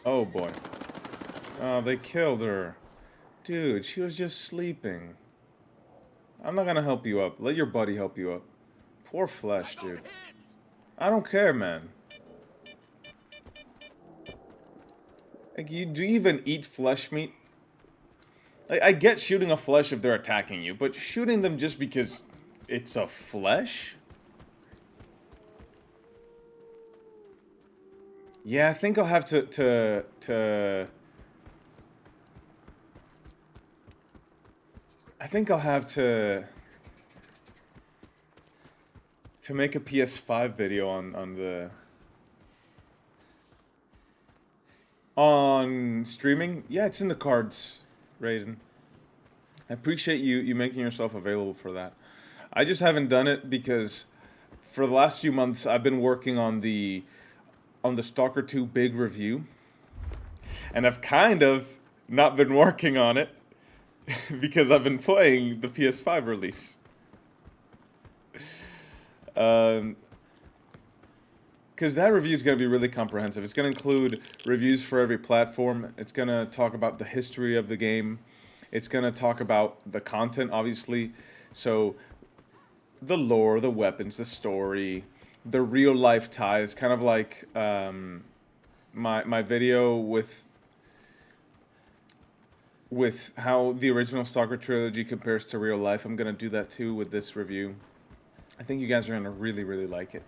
Oh boy. Oh, they killed her. Dude, she was just sleeping. I'm not gonna help you up. Let your buddy help you up. Poor flesh, dude. I don't care, man. Like, do you even eat flesh meat? I get shooting a flesh if they're attacking you, but shooting them just because it's a flesh? Yeah, I think I'll have to I think I'll have to make a PS5 video on streaming. Yeah, it's in the cards. Raiden. I appreciate you making yourself available for that. I just haven't done it because for the last few months I've been working on the Stalker 2 big review. And I've kind of not been working on it because I've been playing the PS5 release. Because that review is going to be really comprehensive. It's going to include reviews for every platform. It's going to talk about the history of the game. It's going to talk about the content, obviously. So the lore, the weapons, the story, the real life ties, kind of like my video with how the original Stalker trilogy compares to real life. I'm gonna do that too with this review. I think you guys are gonna really, really like it.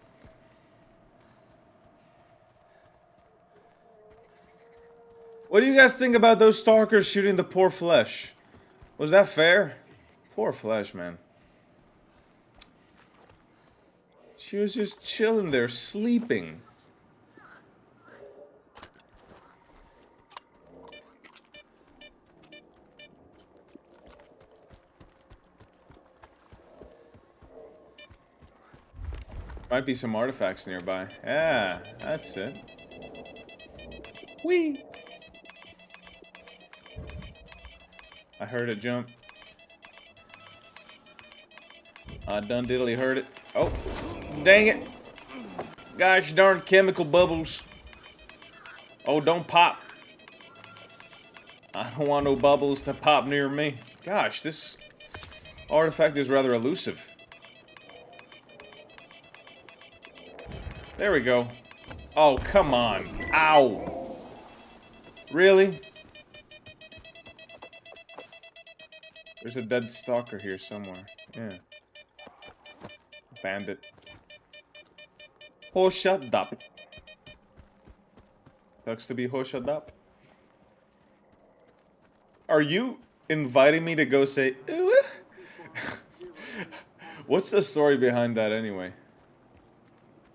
What do you guys think about those stalkers shooting the poor flesh? Was that fair? Poor flesh, man. She was just chilling there, sleeping. Might be some artifacts nearby. Yeah, that's it. Whee! I heard it jump. I done diddly heard it. Oh, dang it. Gosh darn chemical bubbles. Oh, don't pop. I don't want no bubbles to pop near me. Gosh, this artifact is rather elusive. There we go. Oh, come on. Ow. Really? There's a dead stalker here somewhere. Yeah. Bandit. Hoshadap. Looks to be Hoshadap. Are you inviting me to go say, ooh? What's the story behind that anyway?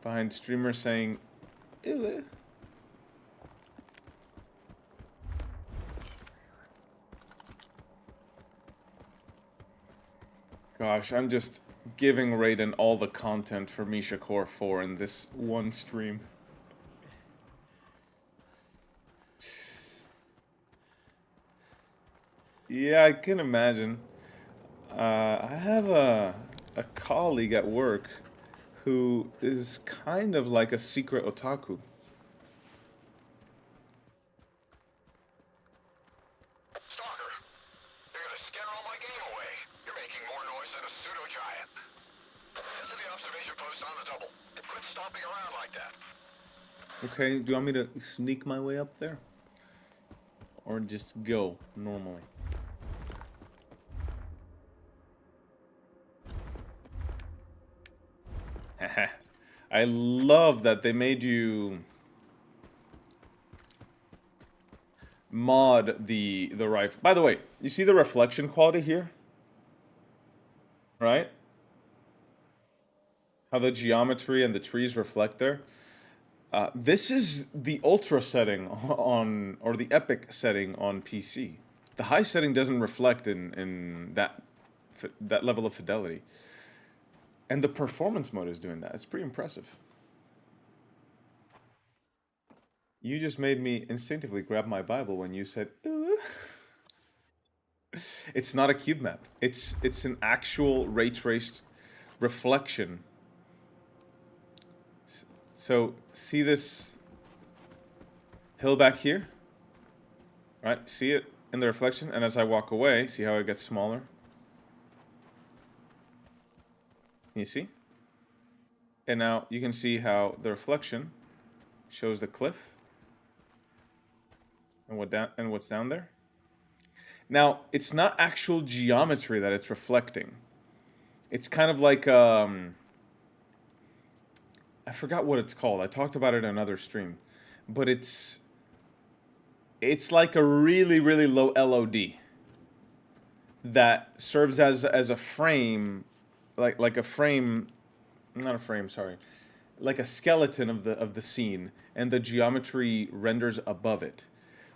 Behind streamers saying, ooh. Gosh, I'm just giving Raiden all the content for Misha Core 4 in this one stream. Yeah, I can imagine. I have a colleague at work who is kind of like a secret otaku. Stalker, you're gonna scare all my game away. You're making more noise than a pseudo-giant. Get to the observation post on the double. And quit stomping around like that. Okay, do you want me to sneak my way up there? Or just go normally? I love that they made you mod the rifle. By the way, you see the reflection quality here? Right? How the geometry and the trees reflect there. This is the ultra setting on, or the epic setting on PC. The high setting doesn't reflect in that level of fidelity. And the performance mode is doing that. It's pretty impressive. You just made me instinctively grab my Bible when you said, ooh. It's not a cube map. It's an actual ray traced reflection. So, see this hill back here? Right? See it in the reflection? And as I walk away, see how it gets smaller? You see? And now you can see how the reflection shows the cliff and what's down there. Now, it's not actual geometry that it's reflecting. It's kind of like I forgot what it's called. I talked about it in another stream, but it's like a really, really low LOD that serves as a frame, like a frame, not a frame, sorry, like a skeleton of the scene, and the geometry renders above it.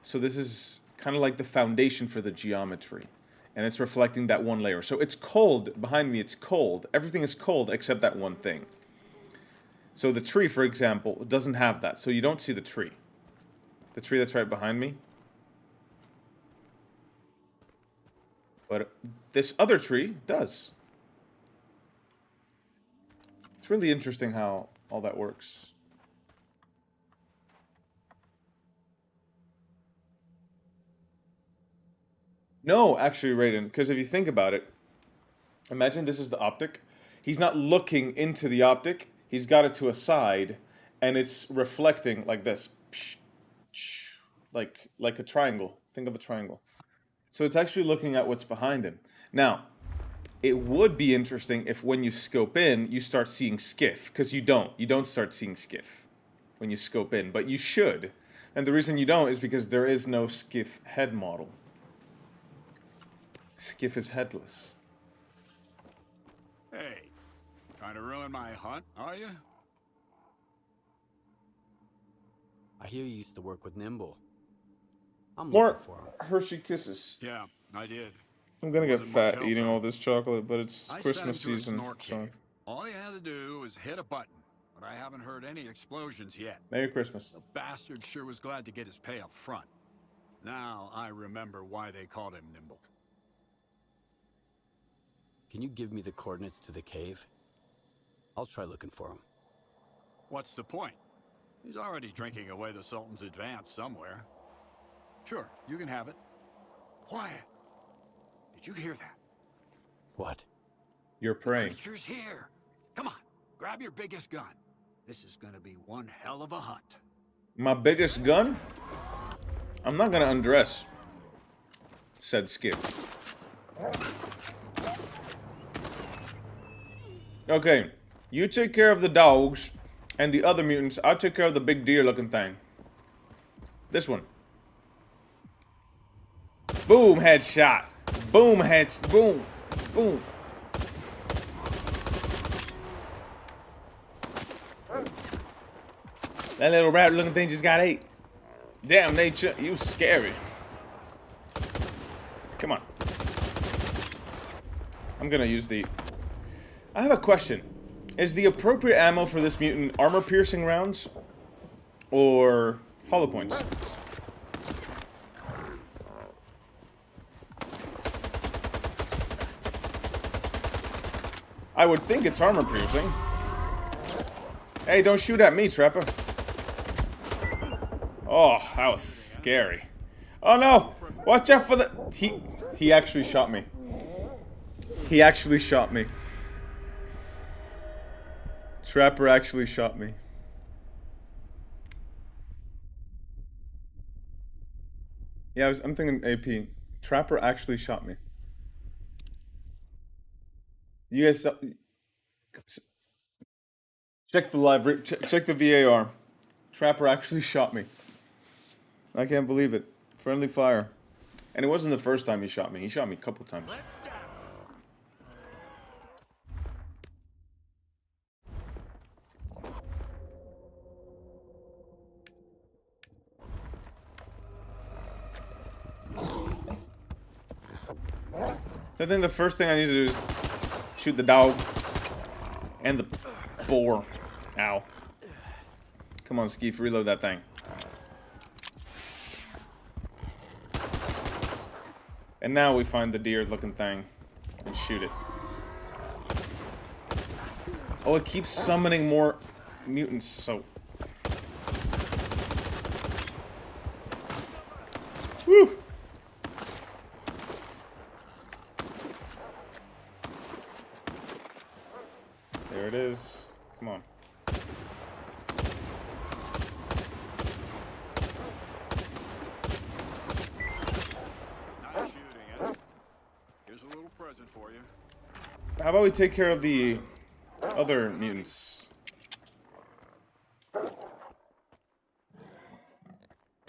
So this is kind of like the foundation for the geometry, and it's reflecting that one layer. So it's cold behind me. It's cold. Everything is cold except that one thing. So the tree, for example, doesn't have that. So you don't see the tree. The tree that's right behind me. But this other tree does. It's really interesting how all that works. No, actually, Raiden, because if you think about it, imagine this is the optic, He's not looking into the optic. He's got it to a side, and it's reflecting like this. Like a triangle. Think of a triangle. So it's actually looking at what's behind him. Now, it would be interesting if when you scope in, you start seeing skiff. Because you don't. You don't start seeing skiff when you scope in. But you should. And the reason you don't is because there is no skiff head model. Skiff is headless. Hey, trying to ruin my hunt, are you? I hear you used to work with Nimble. I'm More looking for him. Hershey Kisses. Yeah, I did. I'm gonna get Wasn't much fat help, eating though. all this chocolate, but it's I Christmas sent him to a season, snort so... cave. All he had to do was hit a button, but I haven't heard any explosions yet. Merry Christmas. The bastard sure was glad to get his pay up front. Now I remember why they called him Nimble. Can you give me the coordinates to the cave? I'll try looking for him. What's the point? He's already drinking away the Sultan's advance somewhere. Sure, you can have it. Quiet. Did you hear that? What? You're praying. Creature's here. Come on, grab your biggest gun. This is gonna be one hell of a hunt. My biggest gun? I'm not gonna undress, said Skip. Okay, you take care of the dogs and the other mutants. I'll take care of the big deer looking thing. This one. Boom, headshot. Boom, boom, boom. That little rat looking thing just got ate. Damn, nature, you scary. Come on. I'm gonna use the... I have a question. Is the appropriate ammo for this mutant armor-piercing rounds? Or hollow points? I would think it's armor-piercing. Hey, don't shoot at me, Trapper. Oh, that was scary. Oh no! Watch out for the... He actually shot me. He actually shot me. Trapper actually shot me. Yeah, I'm thinking AP. Trapper actually shot me. You guys saw... Check the live... Check the VAR. Trapper actually shot me. I can't believe it. Friendly fire. And it wasn't the first time he shot me. He shot me a couple times. I think the first thing I need to do is shoot the dog and the boar. Ow. Come on, Skeef, reload that thing. And now we find the deer-looking thing and shoot it. Oh, it keeps summoning more mutants, so... Woo! There it is. Come on. Here's a little present for you. How about we take care of the other mutants?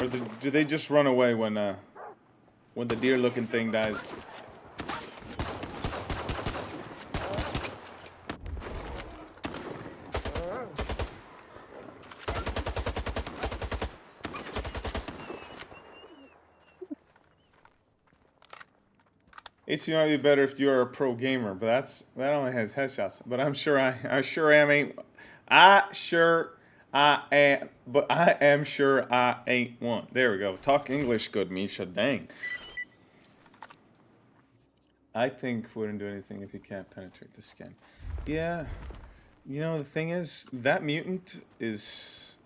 Or do they just run away when the deer-looking thing dies? HP might be better if you're a pro gamer, but that only has headshots. But I sure I ain't one. There we go. Talk English good, Misha. Dang. I think wouldn't do anything if you can't penetrate the skin. Yeah. You know, the thing is, that mutant is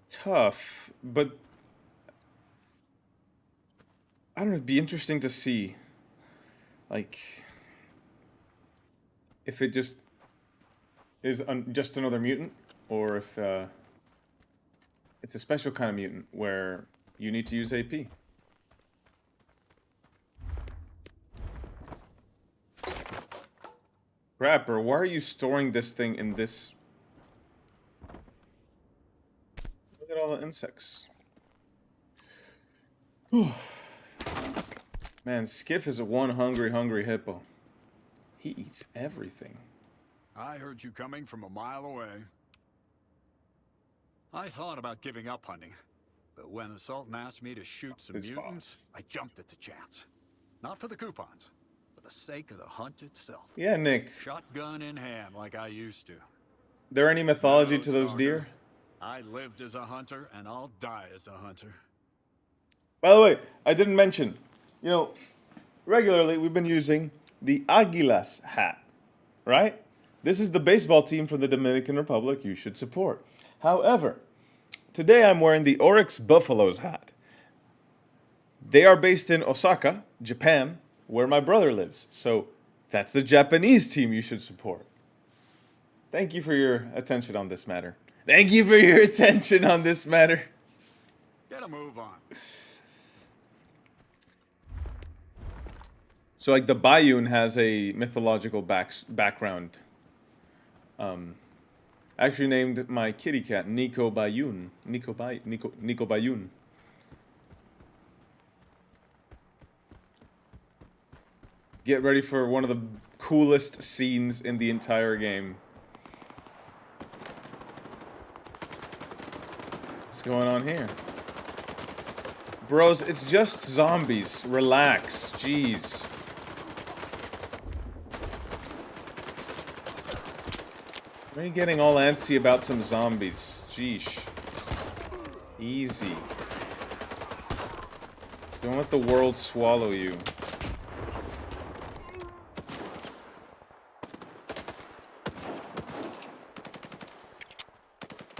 tough, but I don't know, it'd be interesting to see, like, if it just is just another mutant, or if it's a special kind of mutant where you need to use AP. Crapper, why are you storing this thing in this? Look at all the insects. Man, Skiff is a one hungry hippo. He eats everything. I heard you coming from a mile away. I thought about giving up hunting, but when the Sultan asked me to shoot some mutants, I jumped at the chance. Not for the coupons, for the sake of the hunt itself. Yeah, Nick. Shotgun in hand like I used to. There any mythology to those Stalker, deer? I lived as a hunter, and I'll die as a hunter. By the way, I didn't mention, you know, regularly we've been using the Águilas hat, right? This is the baseball team from the Dominican Republic you should support. However, today I'm wearing the Oryx Buffaloes hat. They are based in Osaka, Japan, where my brother lives. So that's the Japanese team you should support. Thank you for your attention on this matter. Thank you for your attention on this matter. Get a move on. So like the Bayun has a mythological background. I actually named my kitty cat Nico Bayun. Nico Bayun. Get ready for one of the coolest scenes in the entire game. What's going on here? Bros, it's just zombies. Relax. Jeez. Why are you getting all antsy about some zombies? Jeesh. Easy. Don't let the world swallow you.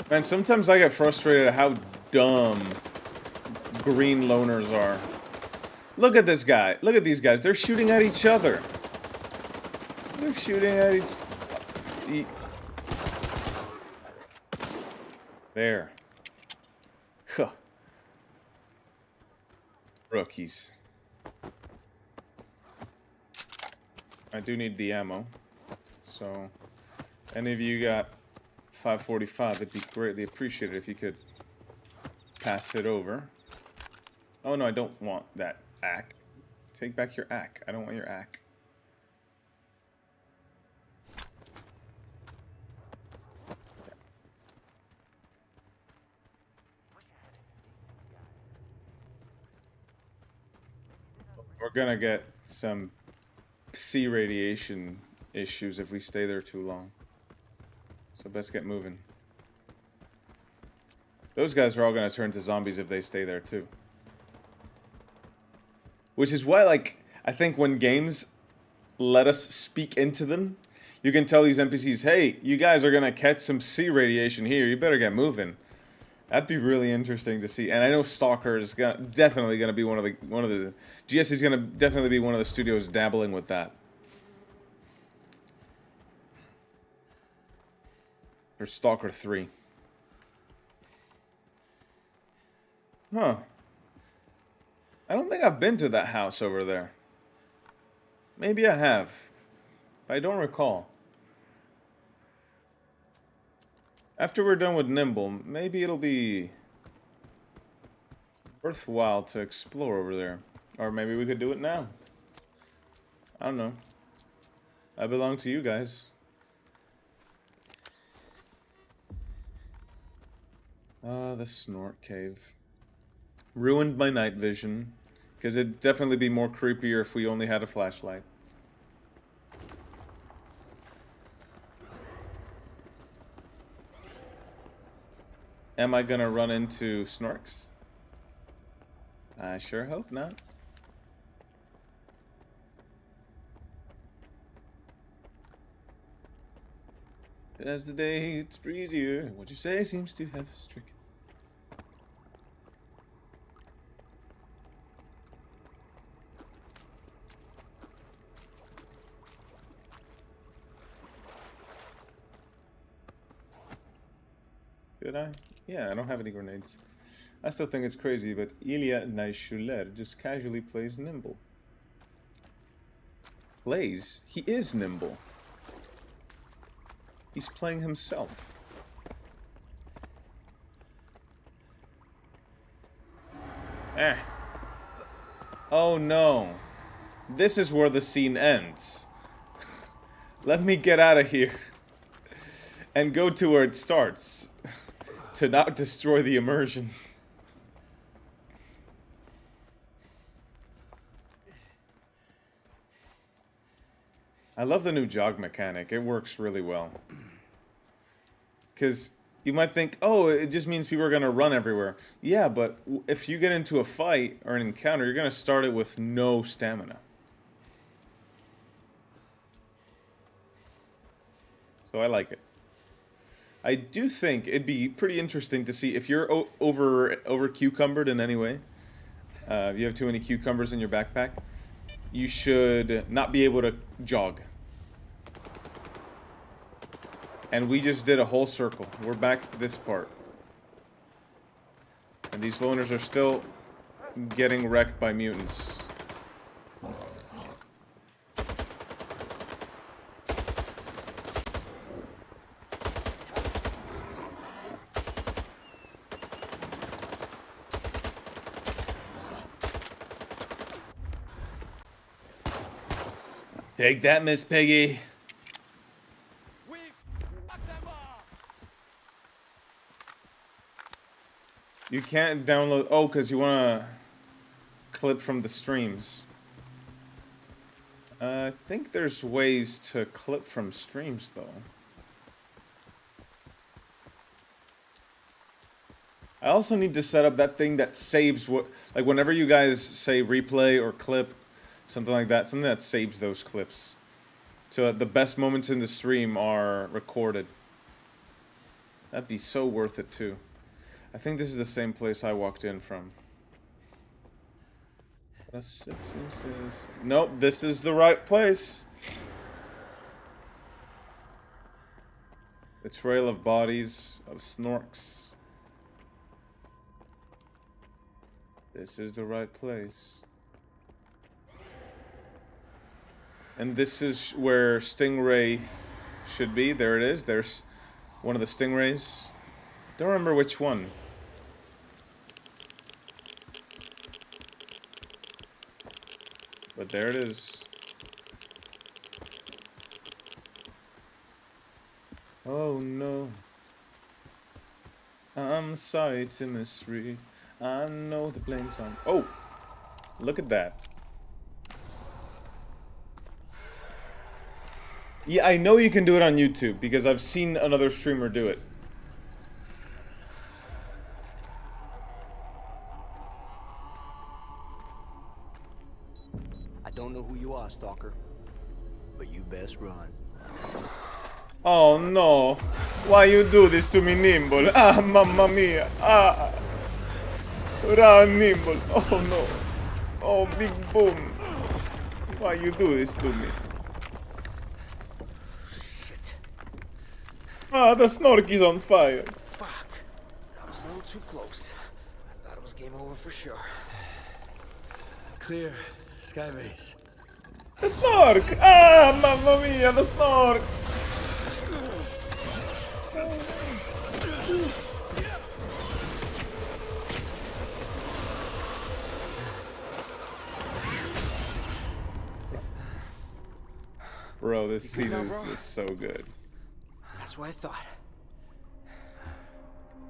Man, sometimes I get frustrated at how dumb green loners are. Look at this guy. Look at these guys. They're shooting at each other. They're shooting at each... There. Huh. Rookies. I do need the ammo. So, any of you got 545, it'd be greatly appreciated if you could pass it over. Oh no, I don't want that ack. Take back your ack. I don't want your ack. We're gonna get some C radiation issues if we stay there too long. So best get moving. Those guys are all gonna turn to zombies if they stay there too. Which is why, like, I think when games let us speak into them, you can tell these NPCs, hey, you guys are gonna catch some C radiation here, you better get moving. That'd be really interesting to see. And I know S.T.A.L.K.E.R is definitely gonna be one of the GSC is gonna definitely be one of the studios dabbling with that. For S.T.A.L.K.E.R 3. Huh. I don't think I've been to that house over there. Maybe I have. But I don't recall. After we're done with Nimble, maybe it'll be worthwhile to explore over there. Or maybe we could do it now. I don't know. I belong to you guys. The Snort Cave. Ruined my night vision. Because it'd definitely be more creepier if we only had a flashlight. Am I gonna run into Snorks? I sure hope not. As the day gets breezier, what you say seems to have stricken. Did I? Yeah, I don't have any grenades. I still think it's crazy, but S.T.A.L.K.E.R just casually plays nimble. Plays? He is nimble. He's playing himself. Eh. Oh no. This is where the scene ends. Let me get out of here. And go to where it starts. To not destroy the immersion. I love the new jog mechanic. It works really well. Because you might think, oh, it just means people are going to run everywhere. Yeah, but if you get into a fight or an encounter, you're going to start it with no stamina. So I like it. I do think it'd be pretty interesting to see if you're over cucumbered in any way. If you have too many cucumbers in your backpack, you should not be able to jog. And we just did a whole circle. We're back to this part. And these loners are still getting wrecked by mutants. Take that, Miss Piggy. You can't download... Oh, because you want to clip from the streams. I think there's ways to clip from streams, though. I also need to set up that thing that saves what... Like, whenever you guys say replay or clip, something like that, something that saves those clips. So the best moments in the stream are recorded. That'd be so worth it, too. I think this is the same place I walked in from. Nope, this is the right place. The trail of bodies of snorks. This is the right place. And this is where Stingray should be. There it is. There's one of the Stingrays. Don't remember which one. But there it is. Oh no. I'm sorry to misread. I know the blame's on. Oh! Look at that. Yeah, I know you can do it on YouTube because I've seen another streamer do it. I don't know who you are, Stalker, but you best run. Oh no. Why you do this to me, Nimble? Ah, mamma mia. Ah. Run, Nimble. Oh no. Oh, big boom. Why you do this to me? Shit. Ah, the snork is on fire. Fuck. That was a little too close. I thought it was game over for sure. Clear. Skybase. The snork! Ah, mamma mia, the snork! Bro, this scene is just so good. That's what I thought.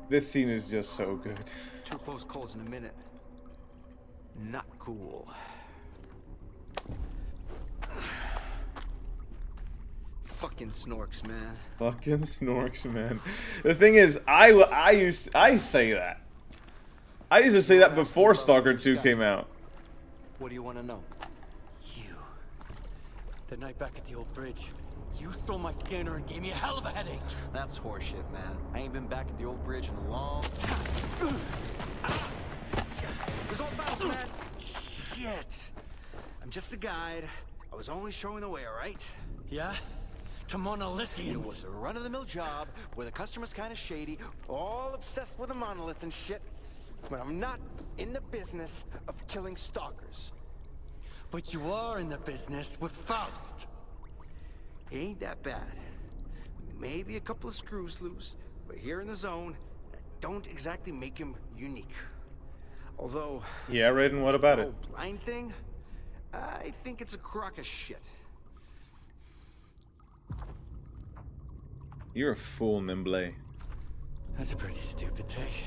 This scene is just so good. Two close calls in a minute. Not cool. Fucking snorks, man. Fucking snorks, man. The thing is, I say that. I used to say that before Stalker 2 came out. What do you want to know? You. The night back at the old bridge. You stole my scanner and gave me a hell of a headache. That's horseshit, man. I ain't been back at the old bridge in a long time. Result bounce, man. Shit. I'm just a guide. I was only showing the way, all right? Yeah? to monolithians. It was a run-of-the-mill job where the customer's kind of shady, all obsessed with the monolith and shit. But I'm not in the business of killing stalkers. But you are in the business with Faust. He ain't that bad. Maybe a couple of screws loose, but here in the zone, don't exactly make him unique. Although, yeah, Raiden, what about the it? whole blind thing, I think it's a crock of shit. You're a fool, Nimble. That's a pretty stupid take.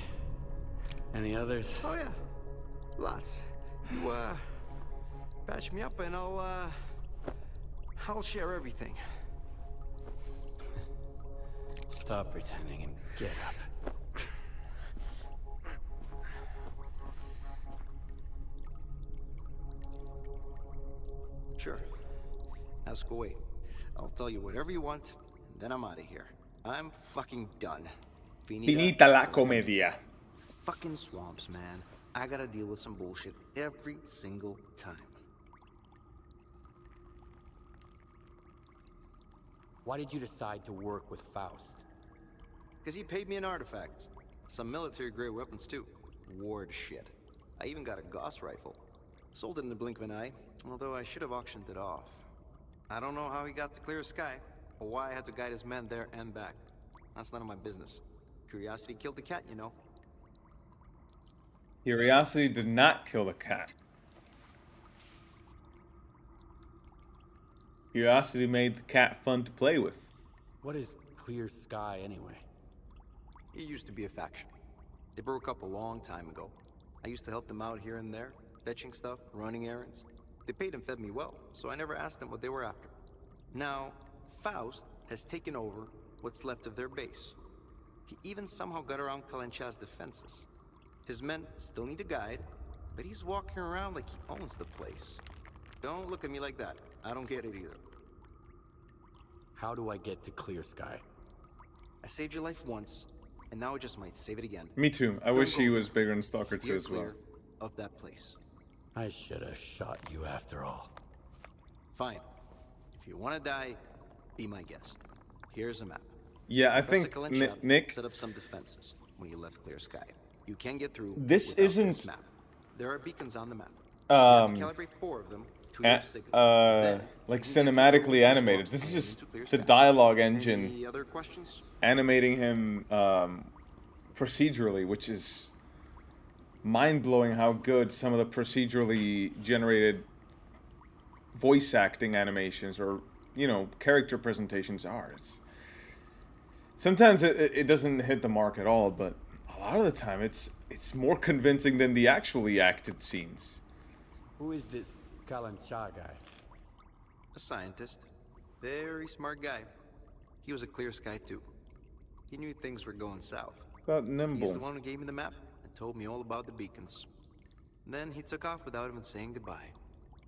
Any others? Oh yeah, lots. You patch me up and I'll share everything. Stop pretending and get up. Sure. Ask away. I'll tell you whatever you want, and then I'm out of here. I'm fucking done. Finita la comedia. Fucking swamps, man. I gotta deal with some bullshit every single time. Why did you decide to work with Faust? Because he paid me in artifacts. Some military-grade weapons, too. Ward shit. I even got a Gauss rifle. Sold it in the blink of an eye, although I should have auctioned it off. I don't know how he got to Clear Sky, or why I had to guide his men there and back. That's none of my business. Curiosity killed the cat, you know. Curiosity did not kill the cat. Curiosity made the cat fun to play with. What is Clear Sky anyway? It used to be a faction. They broke up a long time ago. I used to help them out here and there, fetching stuff, running errands. They paid and fed me well, so I never asked them what they were after. Now, Faust has taken over what's left of their base. He even somehow got around Kalencha's defenses. His men still need a guide, but he's walking around like he owns the place. Don't look at me like that. I don't get it either. How do I get to Clear Sky? I saved your life once, and now I just might save it again. Me too. I wish he was bigger in Stalker 2 Steer as well. clear of that place. I should have shot you after all. Fine. If you want to die, be my guest. Here's a map. Yeah, I Professor think Kalencha Nick. set up some defenses when you left Clear Sky. You can get through. This without isn't. this map. There are beacons on the map. You have to calibrate 4 of them to your signal. Like cinematically animated. This is just the dialogue engine Any other questions? animating him procedurally, which is mind-blowing how good some of the procedurally generated voice acting animations or, you know, character presentations are. Sometimes it doesn't hit the mark at all, but a lot of the time it's more convincing than the actually acted scenes. Who is this Kalancha guy? A scientist. Very smart guy. He was a Clear Sky too. He knew things were going south. About Nimble. He's the one who gave me the map and told me all about the beacons. And then he took off without even saying goodbye.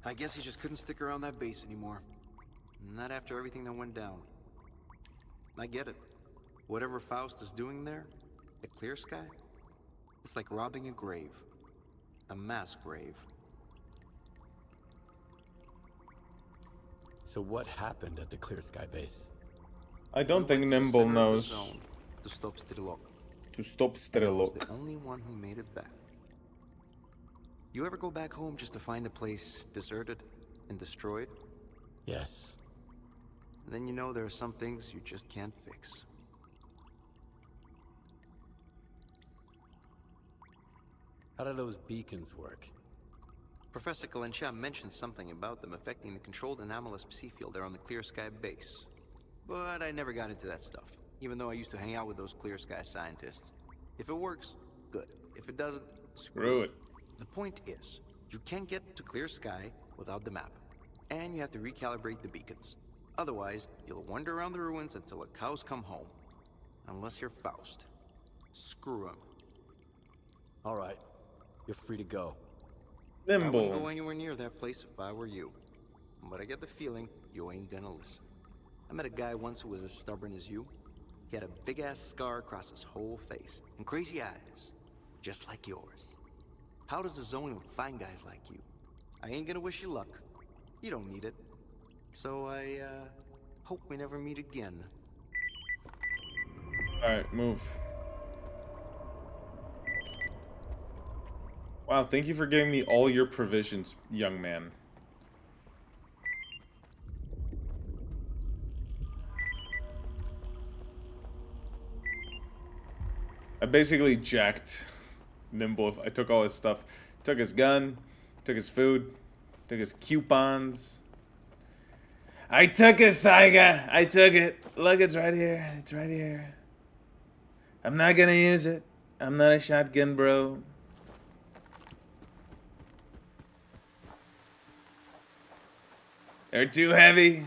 I guess he just couldn't stick around that base anymore. Not after everything that went down. I get it. Whatever Faust is doing there, at Clear Sky, it's like robbing a grave. A mass grave. So what happened at the Clear Sky base? I don't think Nimble knows. To stop S.T.A.L.K.E.R. To stop S.T.A.L.K.E.R. was the only one who made it back. You ever go back home just to find a place deserted and destroyed? Yes. Then you know there are some things you just can't fix. How do those beacons work? Professor Kalencha mentioned something about them affecting the controlled anomalous psi field there on the Clear Sky base. But I never got into that stuff, even though I used to hang out with those Clear Sky scientists. If it works, good. If it doesn't, screw it. The point is, you can't get to Clear Sky without the map, and you have to recalibrate the beacons. Otherwise, you'll wander around the ruins until the cows come home. Unless you're Faust. Screw him. All right, you're free to go. I wouldn't go anywhere near that place if I were you. But I get the feeling you ain't gonna listen. I met a guy once who was as stubborn as you. He had a big-ass scar across his whole face, and crazy eyes, just like yours. How does the zone even find guys like you? I ain't gonna wish you luck. You don't need it. So I, Hope we never meet again. Alright, move. Wow, thank you for giving me all your provisions, young man. I basically jacked Nimble. I took all his stuff. Took his gun, took his food, took his coupons. I took it, Saiga! I took it. Look, it's right here. It's right here. I'm not gonna use it. I'm not a shotgun bro. They're too heavy.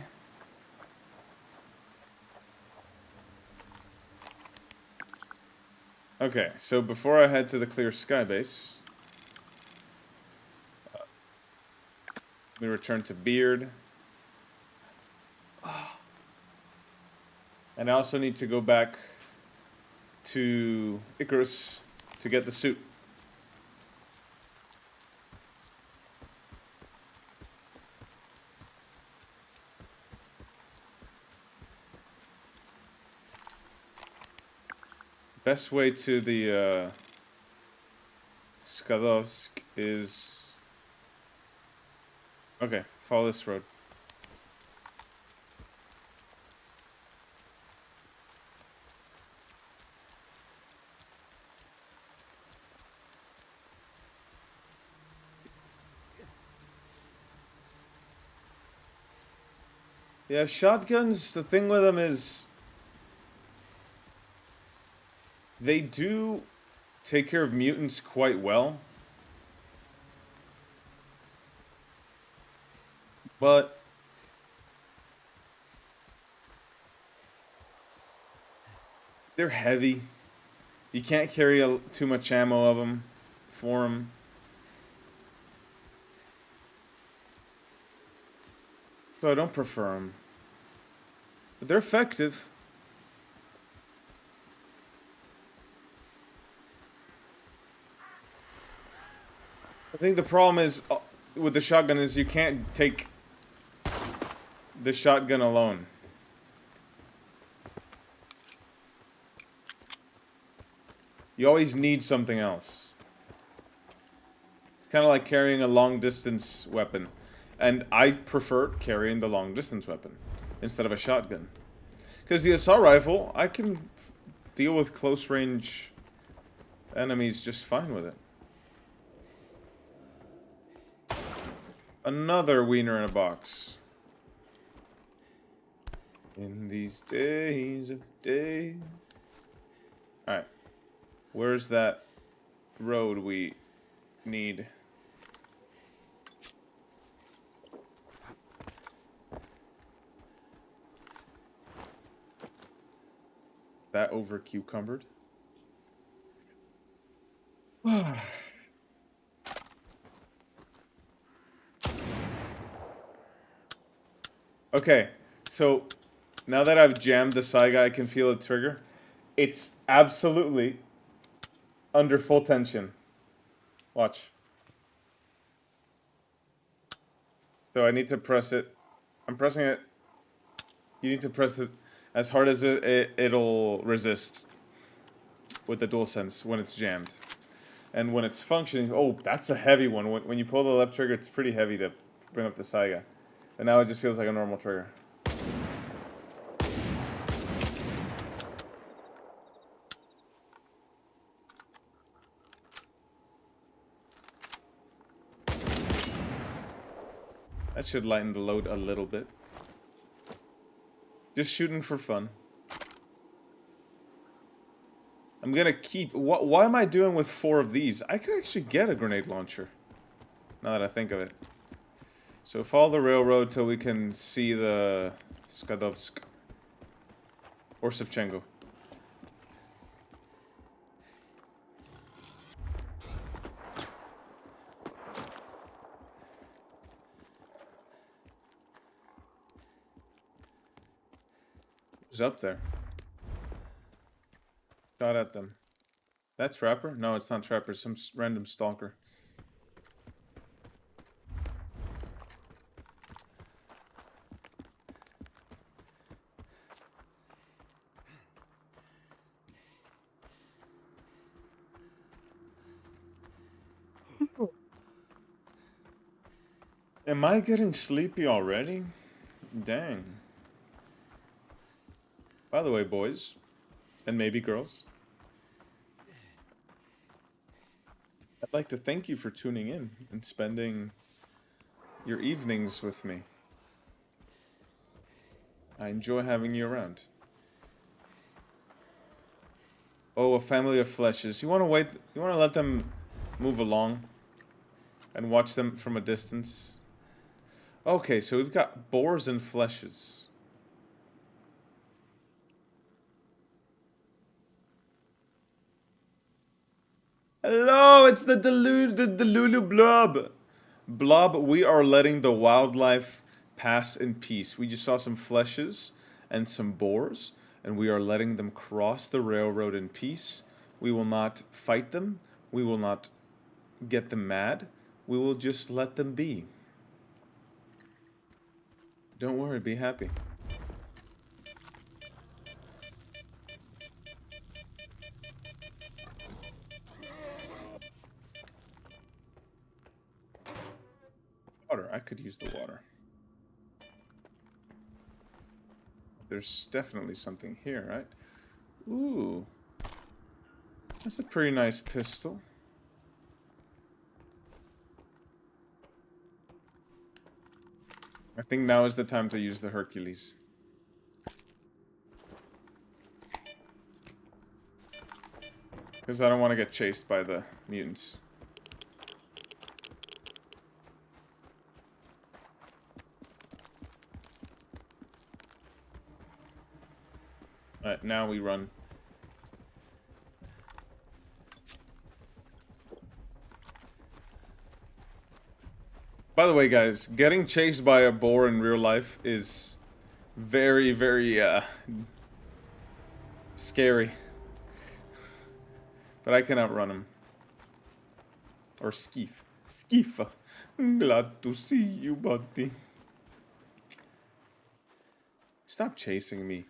Okay, so before I head to the Clear Sky base, we return to Beard. And I also need to go back to Icarus to get the suit. Best way to the S.T.A.L.K.E.R is... Okay, follow this road. Yeah, shotguns, the thing with them is... they do take care of mutants quite well. But... they're heavy. You can't carry too much ammo of them for them. So I don't prefer them. But they're effective. I think the problem is with the shotgun is you can't take the shotgun alone. You always need something else. Kind of like carrying a long distance weapon. And I prefer carrying the long distance weapon instead of a shotgun. Because the assault rifle, I can deal with close range enemies just fine with it. Another wiener in a box. In these days of day. Alright. Where's that road we need? That over cucumbered. Okay, so now that I've jammed the Saiga, I can feel the trigger. It's absolutely under full tension. Watch. So I need to press it. I'm pressing it. You need to press it as hard as it'll resist with the DualSense when it's jammed. And when it's functioning, oh, that's a heavy one. When you pull the left trigger, it's pretty heavy to bring up the Saiga. And now it just feels like a normal trigger. That should lighten the load a little bit. Just shooting for fun. I'm gonna keep... Why am I doing with 4 of these? I could actually get a grenade launcher. Now that I think of it. So follow the railroad till we can see the Skadovsk. Or Sevchenko. Who's up there? Shot at them. That's Trapper? No, it's not Trapper. Some random stalker. Am I getting sleepy already? Dang. By the way, boys, and maybe girls, I'd like to thank you for tuning in and spending your evenings with me. I enjoy having you around. Oh, a family of fleshes. You want to wait? You want to let them move along and watch them from a distance? Okay, so we've got boars and fleshes. Hello, it's the Delulu Blob. Blob, we are letting the wildlife pass in peace. We just saw some fleshes and some boars, and we are letting them cross the railroad in peace. We will not fight them. We will not get them mad. We will just let them be. Don't worry, be happy. Water. I could use the water. There's definitely something here, right? Ooh. That's a pretty nice pistol. I think now is the time to use the Hercules. Because I don't want to get chased by the mutants. Alright, now we run. By the way, guys, getting chased by a boar in real life is very, very, scary. But I can outrun him. Or Skeef. Skeef. Glad to see you, buddy. Stop chasing me.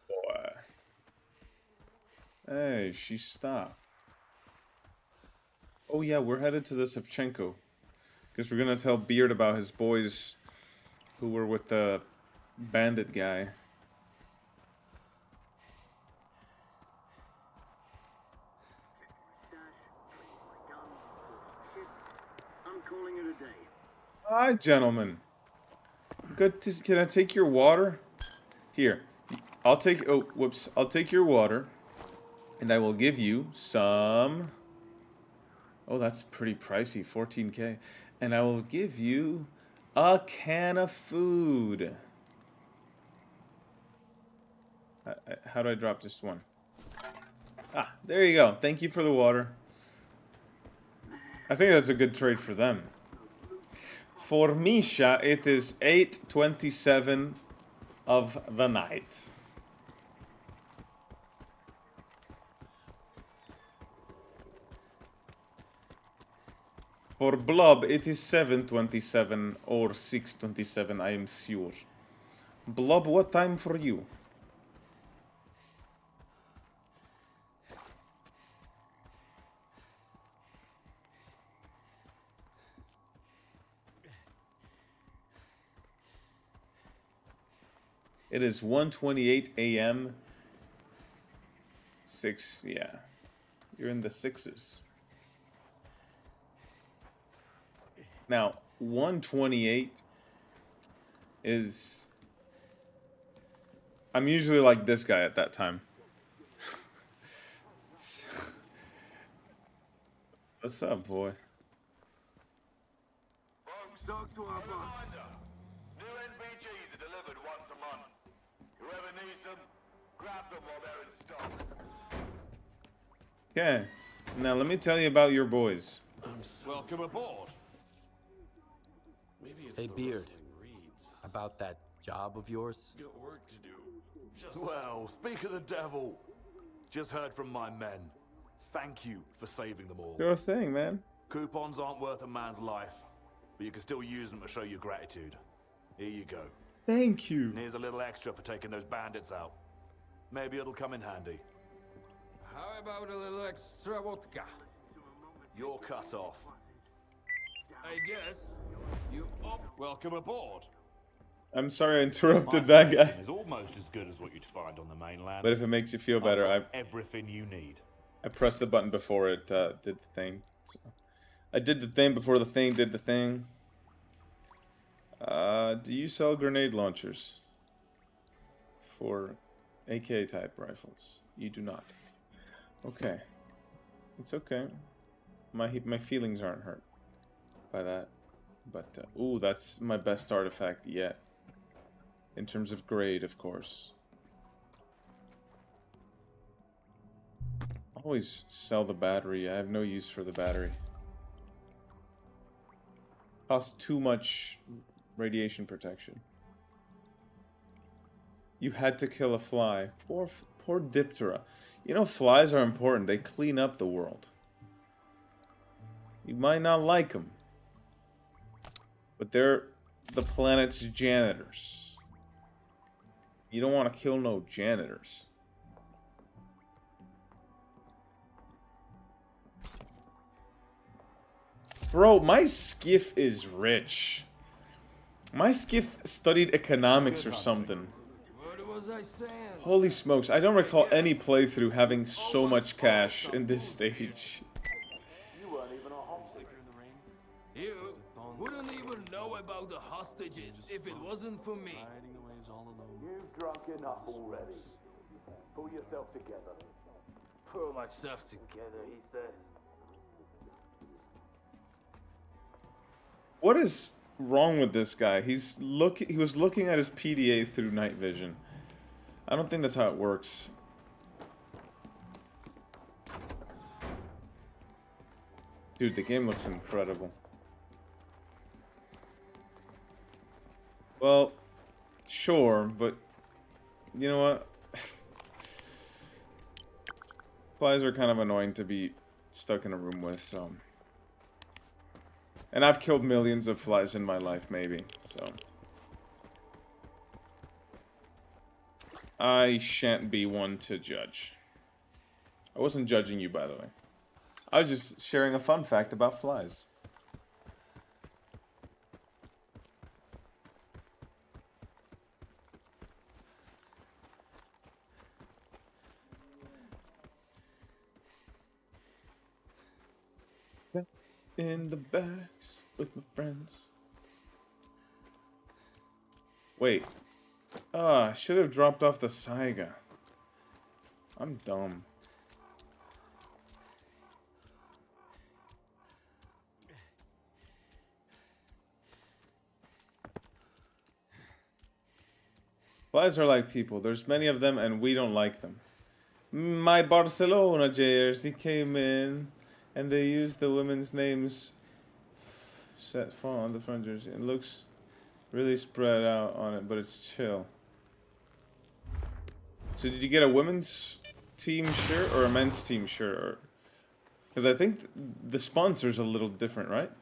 Boy. Hey, she stopped. Oh yeah, we're headed to the Shevchenko. Because we're gonna tell Beard about his boys who were with the bandit guy. I'm calling it a day. Hi, gentlemen. Good to, can I take your water? Here. I'll take, oh, whoops. I'll take your water. And I will give you some... Oh, that's pretty pricey, 14K. And I will give you a can of food. How do I drop just one? Ah, there you go. Thank you for the water. I think that's a good trade for them. For Misha, it is 8:27 of the night. For Blob, it is 7:27 or 6:27, I am sure. Blob, what time for you? It is 1:28 a.m. 6, yeah. You're in the 6s. Now, 1:28 is... I'm usually like this guy at that time. What's up, boy? Talk to our boss. New NVGs are delivered once a month. Whoever needs them, grab them while they're in stock. Okay, now let me tell you about your boys. Welcome aboard. Hey, Beard. About that job of yours? Got work to do. Well, speak of the devil. Just heard from my men. Thank you for saving them all. Sure thing, man. Coupons aren't worth a man's life, but you can still use them to show your gratitude. Here you go. Thank you. And here's a little extra for taking those bandits out. Maybe it'll come in handy. How about a little extra vodka? You're cut off. I guess. You up? Welcome aboard. I'm sorry I interrupted My that guy. station is almost as good as what you'd find on the mainland. But if it makes you feel better, I've got everything you need. I pressed the button before it did the thing. So I did the thing before the thing did the thing. Do you sell grenade launchers for AK type rifles? You do not. Okay, it's okay. My feelings aren't hurt by that. But ooh, that's my best artifact yet. In terms of grade, of course. Always sell the battery. I have no use for the battery. Costs too much radiation protection. You had to kill a fly. Poor Diptera. You know, flies are important. They clean up the world. You might not like them, but they're the planet's janitors. You don't want to kill no janitors. Bro, my skiff is rich. My skiff studied economics or something. What was I saying? Holy smokes, I don't recall any playthrough having so much cash in this stage. You weren't even a homesick in the rain. You wouldn't even know about the hostages if it wasn't for me. Riding the waves all alone. You've drunk enough already. Pull yourself together. Pull myself together, he says. What is wrong with this guy? He was looking at his PDA through night vision. I don't think that's how it works. Dude, the game looks incredible. Well, sure, but you know what? Flies are kind of annoying to be stuck in a room with, so. And I've killed millions of flies in my life, maybe, so. I shan't be one to judge. I wasn't judging you, by the way. I was just sharing a fun fact about flies. In the backs with my friends. Wait. I should have dropped off the Saiga. I'm dumb. Flies are like people. There's many of them and we don't like them. My Barcelona jersey came in and they used the women's names set font on the front jersey. It looks really spread out on it, but it's chill. So did you get a women's team shirt or a men's team shirt? Because I think the sponsor's a little different, right?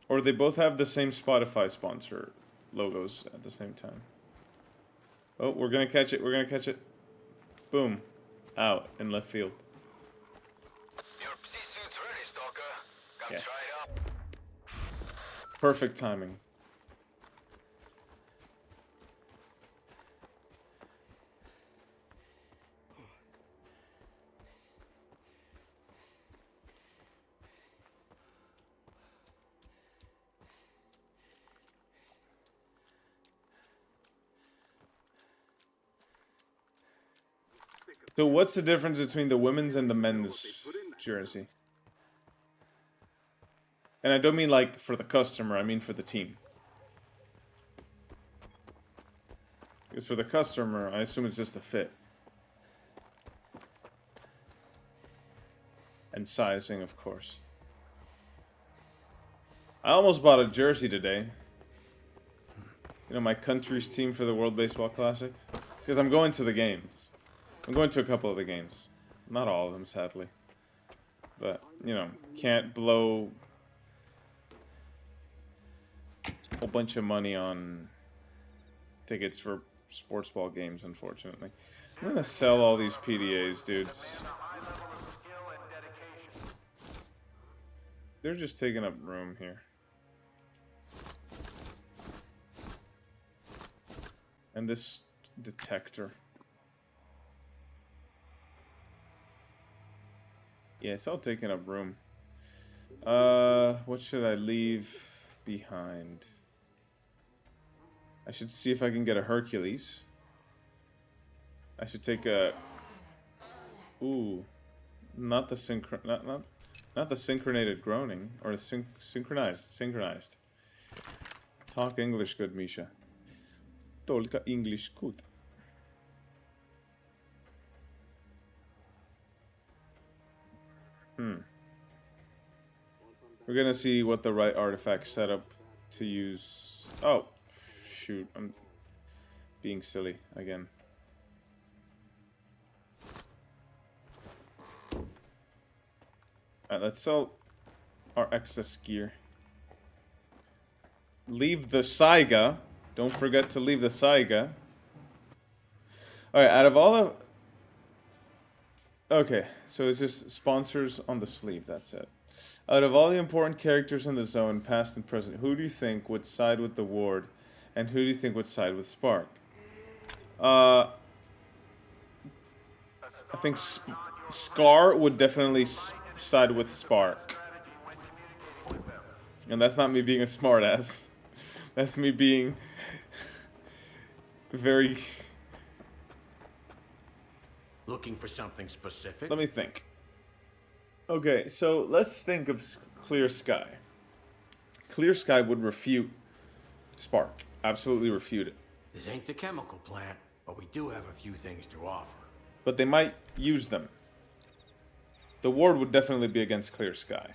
Or they both have the same Spotify sponsor logos at the same time. Oh, we're gonna catch it. We're gonna catch it. Boom. Out in left field. Your sea suit's ready, Stalker. Come Yes. try it out. Perfect timing. So what's the difference between the women's and the men's jersey? And I don't mean like for the customer, I mean for the team. Because for the customer, I assume it's just the fit. And sizing, of course. I almost bought a jersey today. You know, my country's team for the World Baseball Classic. Because I'm going to the games. I'm going to a couple of the games. Not all of them, sadly. But you know, can't blow a whole bunch of money on tickets for sports ball games, unfortunately. I'm gonna sell all these PDAs, dudes. They're just taking up room here. And this detector. Yeah, it's all taking up room. What should I leave behind? I should see if I can get a Hercules. I should take a... Ooh. Not the not the synchronated groaning. Or the synchronized. Talk English good, Misha. Tolka English good. We're gonna see what the right artifact setup to use. Oh, shoot. I'm being silly again. Alright, let's sell our excess gear. Leave the Saiga. Don't forget to leave the Saiga. Alright, out of all the... Okay, so it's just sponsors on the sleeve, that's it. Out of all the important characters in the zone, past and present, who do you think would side with the Ward, and who do you think would side with Spark? I think Scar would definitely side with Spark. And that's not me being a smartass. That's me being very... Looking for something specific? Let me think. Okay, so let's think of Clear Sky. Clear Sky would refute Spark. Absolutely refute it. This ain't the chemical plant, but we do have a few things to offer. But they might use them. The Ward would definitely be against Clear Sky.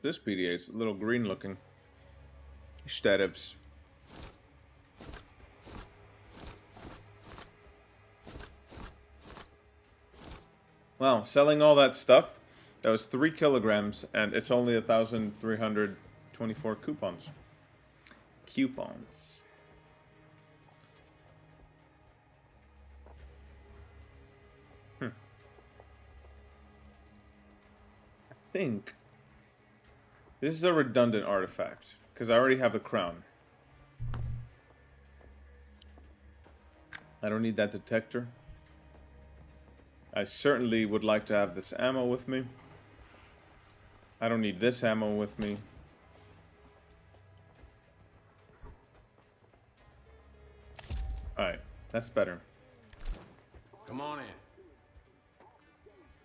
This PDA is a little green looking. Statives. Wow, selling all that stuff, that was 3 kilograms, and it's only 1,324 coupons. Coupons. I think this is a redundant artifact, because I already have the crown. I don't need that detector. I certainly would like to have this ammo with me. I don't need this ammo with me. Alright, that's better. Come on in.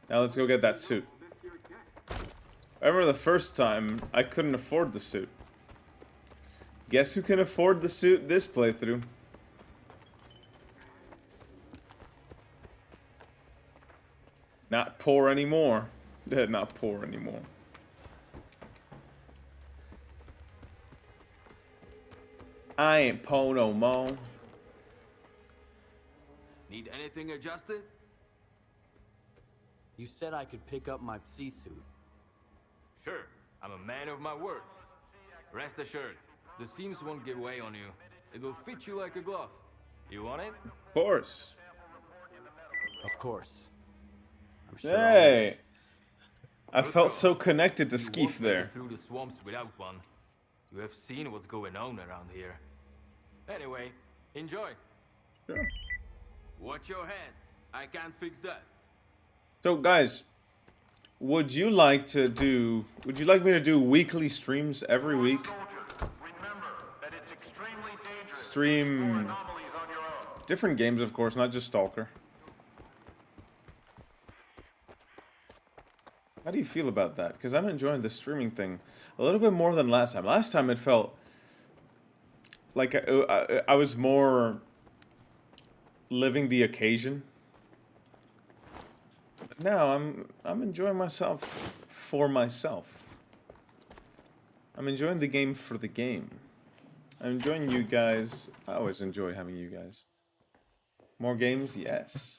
Now let's go get that suit. I remember the first time I couldn't afford the suit. Guess who can afford the suit this playthrough? Not poor anymore. Not poor anymore. I ain't poor no more. Need anything adjusted? You said I could pick up my psi suit. Sure, I'm a man of my word. Rest assured, the seams won't give way on you. It will fit you like a glove. You want it? Of course. Of course. I'm sure Hey! I felt so connected to Skeef there. Through the swamps without one. You have seen what's going on around here. Anyway, enjoy. Sure. Watch your head. I can't fix that. So guys, would you like me to do weekly streams every week? Stream different games, of course, not just Stalker. How do you feel about that? Because I'm enjoying the streaming thing a little bit more than last time. Last time it felt like I was more living the occasion. But now I'm enjoying myself for myself. I'm enjoying the game for the game. I'm enjoying you guys. I always enjoy having you guys. More games? Yes.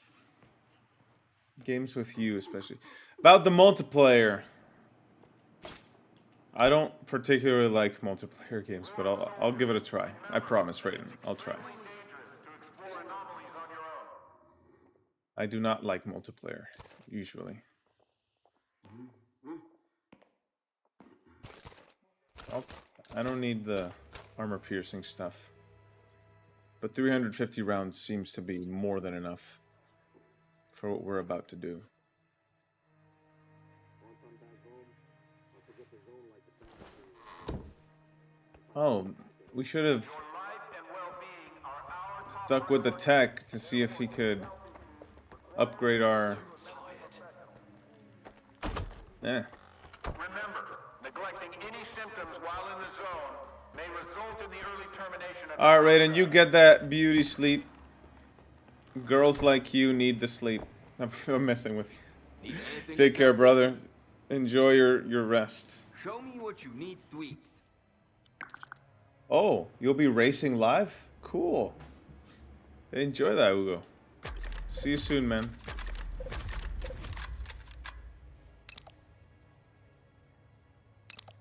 Games with you, especially. About the multiplayer. I don't particularly like multiplayer games, but I'll give it a try. I promise, Raiden. I'll try. I do not like multiplayer, usually. Oh, I don't need the armor-piercing stuff. But 350 rounds seems to be more than enough for what we're about to do. Oh, we should have stuck with the tech to see if he could upgrade our... Eh. Remember, neglecting any symptoms while in the zone may result in the early termination of... Alright, Raiden, you get that beauty sleep. Girls like you need the sleep. I'm messing with you. Take care, brother. Enjoy your rest. Show me what you need tweaked. Oh, you'll be racing live? Cool. Enjoy that, Hugo. See you soon, man.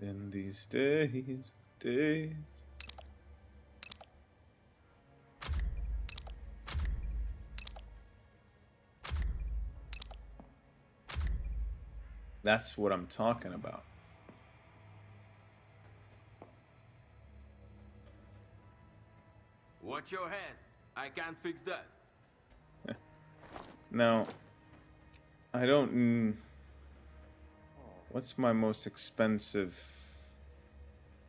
In these days. That's what I'm talking about. Watch your head. I can't fix that. Now, I don't... What's my most expensive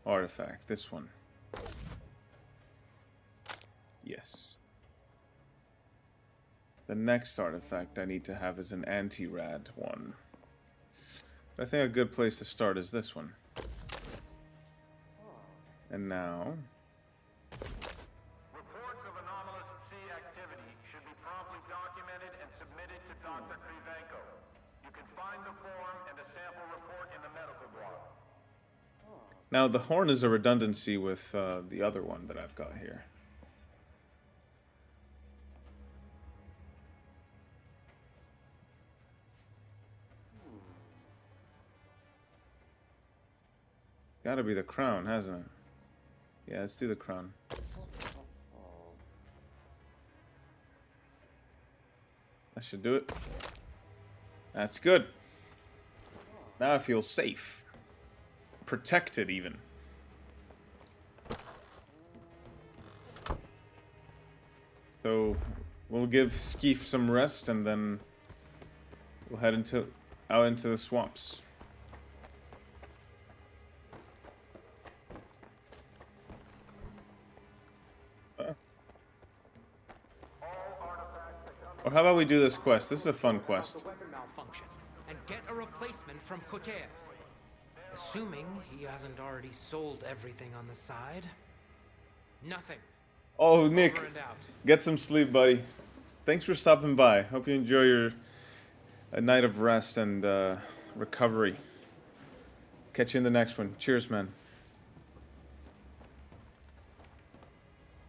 artifact? This one. Yes. The next artifact I need to have is an anti-rad one. I think a good place to start is this one. And now... Reports of anomalous sea activity should be promptly documented and submitted to Dr. Krivenko. You can find the form and a sample report in the medical block. Now, the horn is a redundancy with the other one that I've got here. Gotta be the crown, hasn't it? Yeah, let's do the crown. That should do it. That's good. Now I feel safe. Protected, even. So, we'll give Skeef some rest, and then we'll head out into the swamps. Or how about we do this quest? This is a fun quest. Weapon malfunction and get a replacement from S.T.A.L.K.E.R. Assuming he hasn't already sold everything on the side. Nothing. Oh, Nick, Over and out. get some sleep, buddy. Thanks for stopping by. Hope you enjoy your night of rest and recovery. Catch you in the next one. Cheers, man.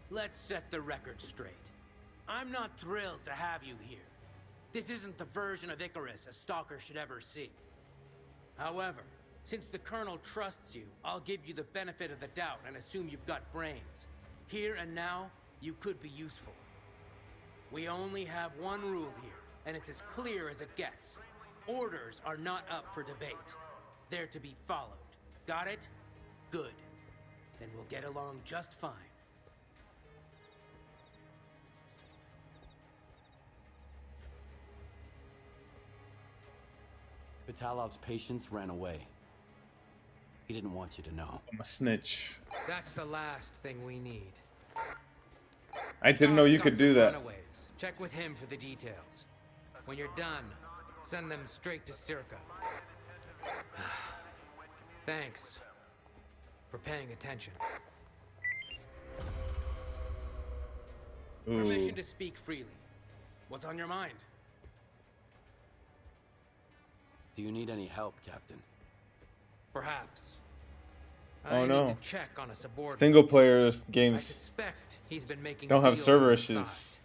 Let's set the record straight. I'm not thrilled to have you here. This isn't the version of Icarus a stalker should ever see. However, since the Colonel trusts you, I'll give you the benefit of the doubt and assume you've got brains. Here and now, you could be useful. We only have one rule here, and it's as clear as it gets. Orders are not up for debate. They're to be followed. Got it? Good. Then we'll get along just fine. Vitalov's patients ran away. He didn't want you to know. I'm a snitch. That's the last thing we need. I didn't know you could do that. Runaways. Check with him for the details. When you're done, send them straight to S.T.A.L.K.E.R. Thanks for paying attention. Ooh. Permission to speak freely. What's on your mind? Do you need any help, Captain? Perhaps. Oh I no. need to check on a subordinate. Single player I games suspect he's been making don't have deals server inside, issues.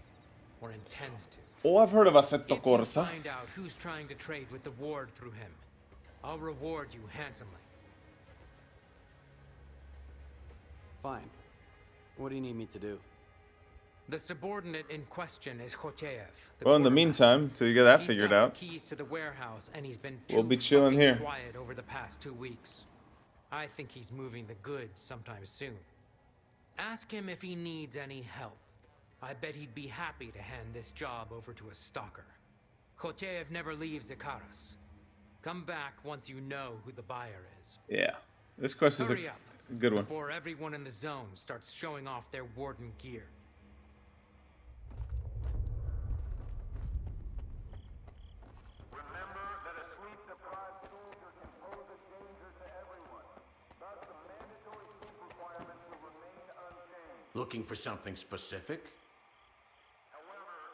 or intends to. Oh, I've heard of Assetto If you Corsa. find out who's trying to trade with the ward through him, I'll reward you handsomely. Fine. What do you need me to do? The subordinate in question is Khoteyev. Well, in the meantime, till you get that figured He's got out, the keys to the warehouse, and he's been we'll too be chilling fucking here. quiet over the past 2 weeks. I think he's moving the goods sometime soon. Ask him if he needs any help. I bet he'd be happy to hand this job over to a stalker. Khoteyev never leaves Icarus. Come back once you know who the buyer is. Yeah, this quest is a Hurry up, good one. before everyone in the zone starts showing off their warden gear. Remember that a sleep-deprived soldier can pose a danger to everyone. Thus, the mandatory sleep requirements will remain unchanged. Looking for something specific?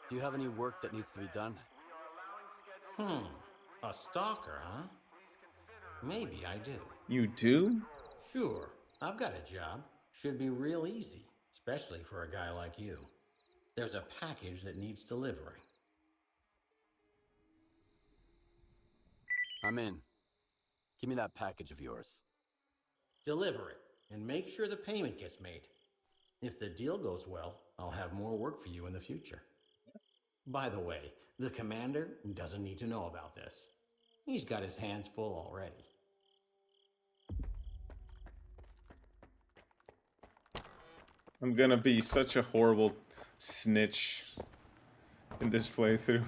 Do you have any work that needs to be done? A stalker, huh? Maybe I do. You do? Sure. I've got a job. Should be real easy, especially for a guy like you. There's a package that needs delivering. I'm in. Give me that package of yours. Deliver it, and make sure the payment gets made. If the deal goes well, I'll have more work for you in the future. By the way, the commander doesn't need to know about this. He's got his hands full already. I'm gonna be such a horrible snitch in this playthrough.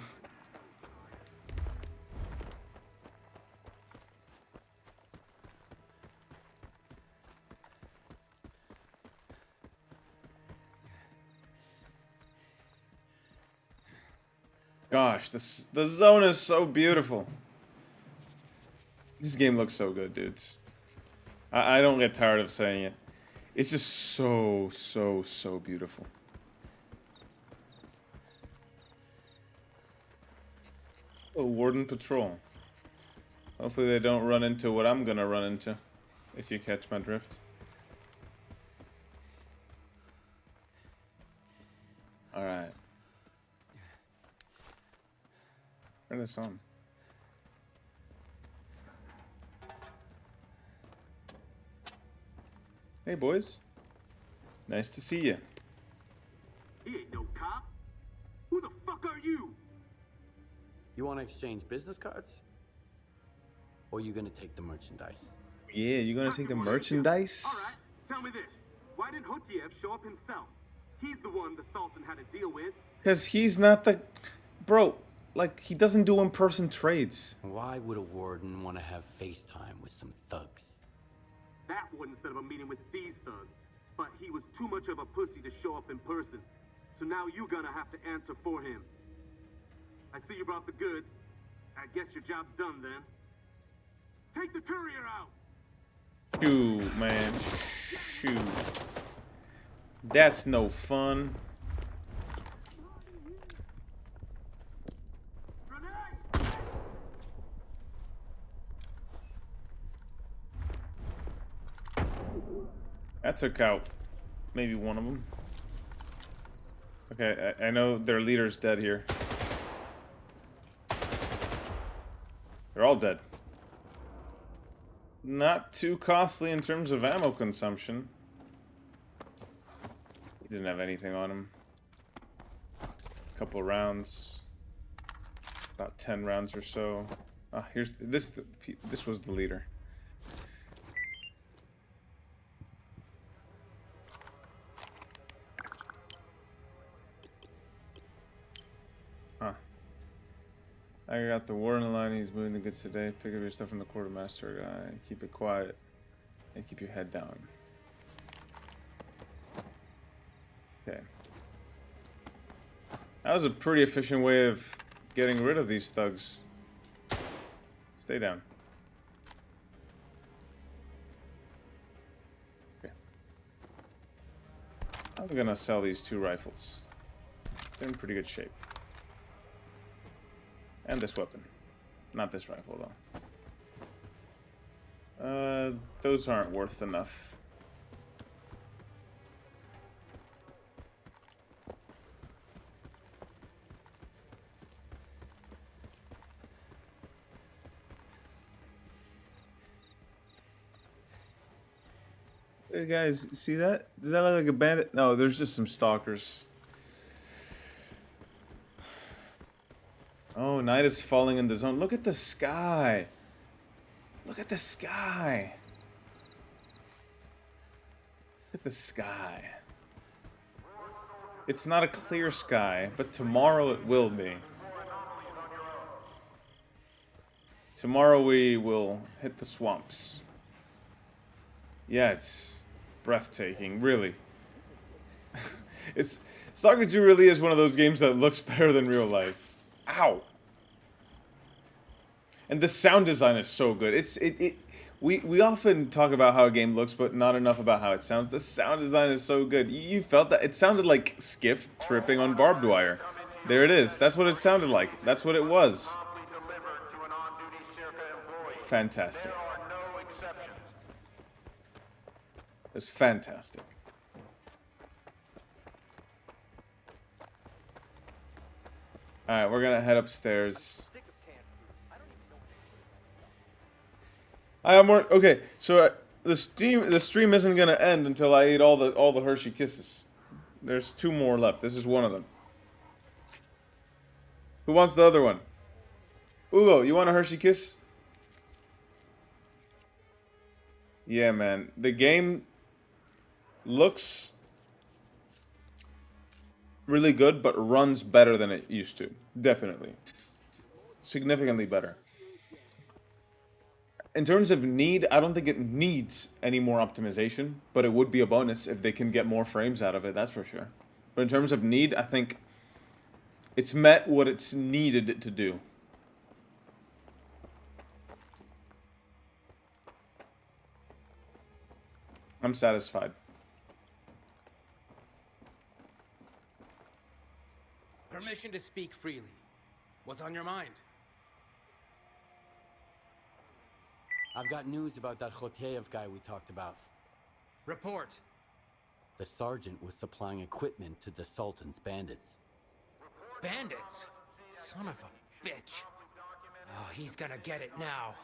Gosh, the zone is so beautiful. This game looks so good, dudes. I don't get tired of saying it. It's just so beautiful. Oh, Warden Patrol. Hopefully they don't run into what I'm gonna run into, if you catch my drift. Alright. Turn this on. Hey, boys. Nice to see you. He ain't no cop. Who the fuck are you? You want to exchange business cards? Or you gonna take the merchandise? Yeah, you gonna take the merchandise? Alright, tell me this. Why didn't Khoteyev show up himself? He's the one the Sultan had to deal with. Because he's not the... Bro, like, he doesn't do in-person trades. Why would a warden want to have FaceTime with some thugs? That wouldn't set up a meeting with these thugs. But he was too much of a pussy to show up in person. So now you're gonna have to answer for him. I see you brought the goods. I guess your job's done then. Take the courier out! Shoot, man. Shoot. That's no fun. That took out maybe one of them. Okay, I know their leader's dead here. They're all dead. Not too costly in terms of ammo consumption. He didn't have anything on him. A couple rounds. About 10 rounds or so. Ah, here's this. This was the leader. Huh. I got the war in the line. He's moving the goods today. Pick up your stuff from the quartermaster guy. Keep it quiet and keep your head down. Okay. That was a pretty efficient way of getting rid of these thugs. Stay down. I'm gonna sell these 2 rifles. They're in pretty good shape. And this weapon. Not this rifle, though. Those aren't worth enough. Hey guys, see that? Does that look like a bandit? No, there's just some stalkers. Oh, night is falling in the zone. Look at the sky. Look at the sky. Look at the sky. It's not a clear sky, but tomorrow it will be. Tomorrow we will hit the swamps. Yeah, it's breathtaking, really. Stalker 2 really is one of those games that looks better than real life. Ow! And the sound design is so good. We often talk about how a game looks, but not enough about how it sounds. The sound design is so good. You felt that. It sounded like Skiff tripping on barbed wire. There it is. That's what it sounded like. That's what it was. Fantastic. It's fantastic. Alright, we're gonna head upstairs. I have more. Okay, so the stream isn't gonna end until I eat all the Hershey Kisses. There's 2 more left. This is one of them. Who wants the other one? Ugo, you want a Hershey Kiss? Yeah, man. The game looks really good, but runs better than it used to. Definitely. Significantly better. In terms of need, I don't think it needs any more optimization, but it would be a bonus if they can get more frames out of it, that's for sure. But in terms of need, I think it's met what it's needed to do. I'm satisfied. Permission to speak freely. What's on your mind? I've got news about that Khoteyev guy we talked about. Report. The sergeant was supplying equipment to the Sultan's bandits. Bandits? Son of a bitch. Oh, he's gonna get it now.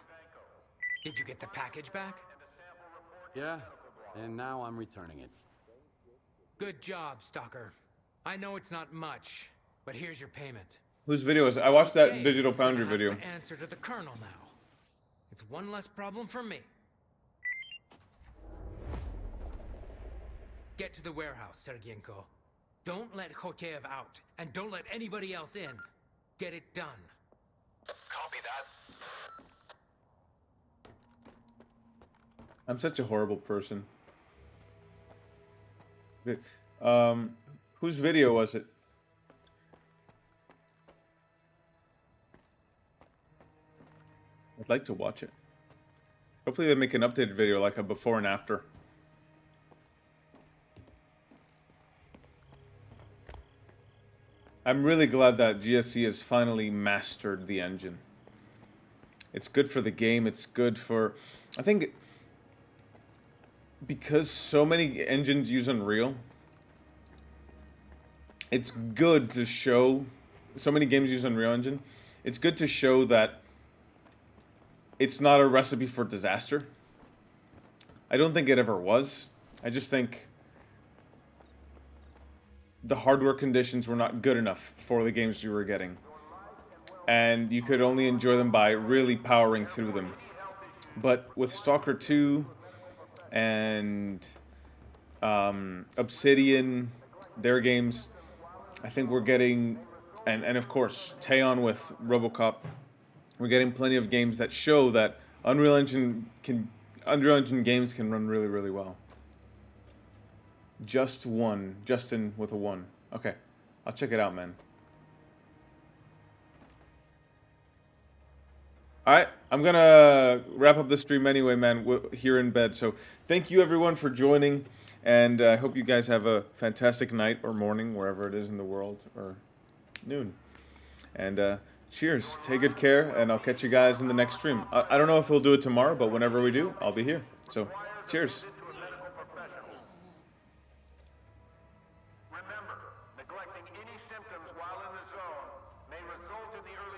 Did you get the package back? Yeah, and now I'm returning it. Good job, Stalker. I know it's not much, but here's your payment. Whose video is it? I watched that Okay, Digital so you Foundry have video. to answer to the Colonel now. It's one less problem for me. Get to the warehouse, Sergienko. Don't let Khoteyev out, and don't let anybody else in. Get it done. Copy that. I'm such a horrible person. Whose video was it? I'd like to watch it. Hopefully they make an updated video, like a before and after. I'm really glad that GSC has finally mastered the engine. It's good for the game, it's good for... I think... because so many engines use Unreal, it's good to show... so many games use Unreal Engine, it's good to show that it's not a recipe for disaster. I don't think it ever was. I just think the hardware conditions were not good enough for the games you were getting. And you could only enjoy them by really powering through them. But with Stalker 2 and Obsidian, their games, I think we're getting, and of course, Teon with RoboCop, we're getting plenty of games that show that Unreal Engine games can run really, really well. Just one. Justin with a 1. Okay. I'll check it out, man. Alright. I'm gonna wrap up the stream anyway, man, here in bed. So, thank you everyone for joining. And I hope you guys have a fantastic night or morning, wherever it is in the world, or noon. And cheers. Take good care, and I'll catch you guys in the next stream. I don't know if we'll do it tomorrow, but whenever we do, I'll be here. So, cheers. Remember, neglecting any symptoms while in the zone may result in the early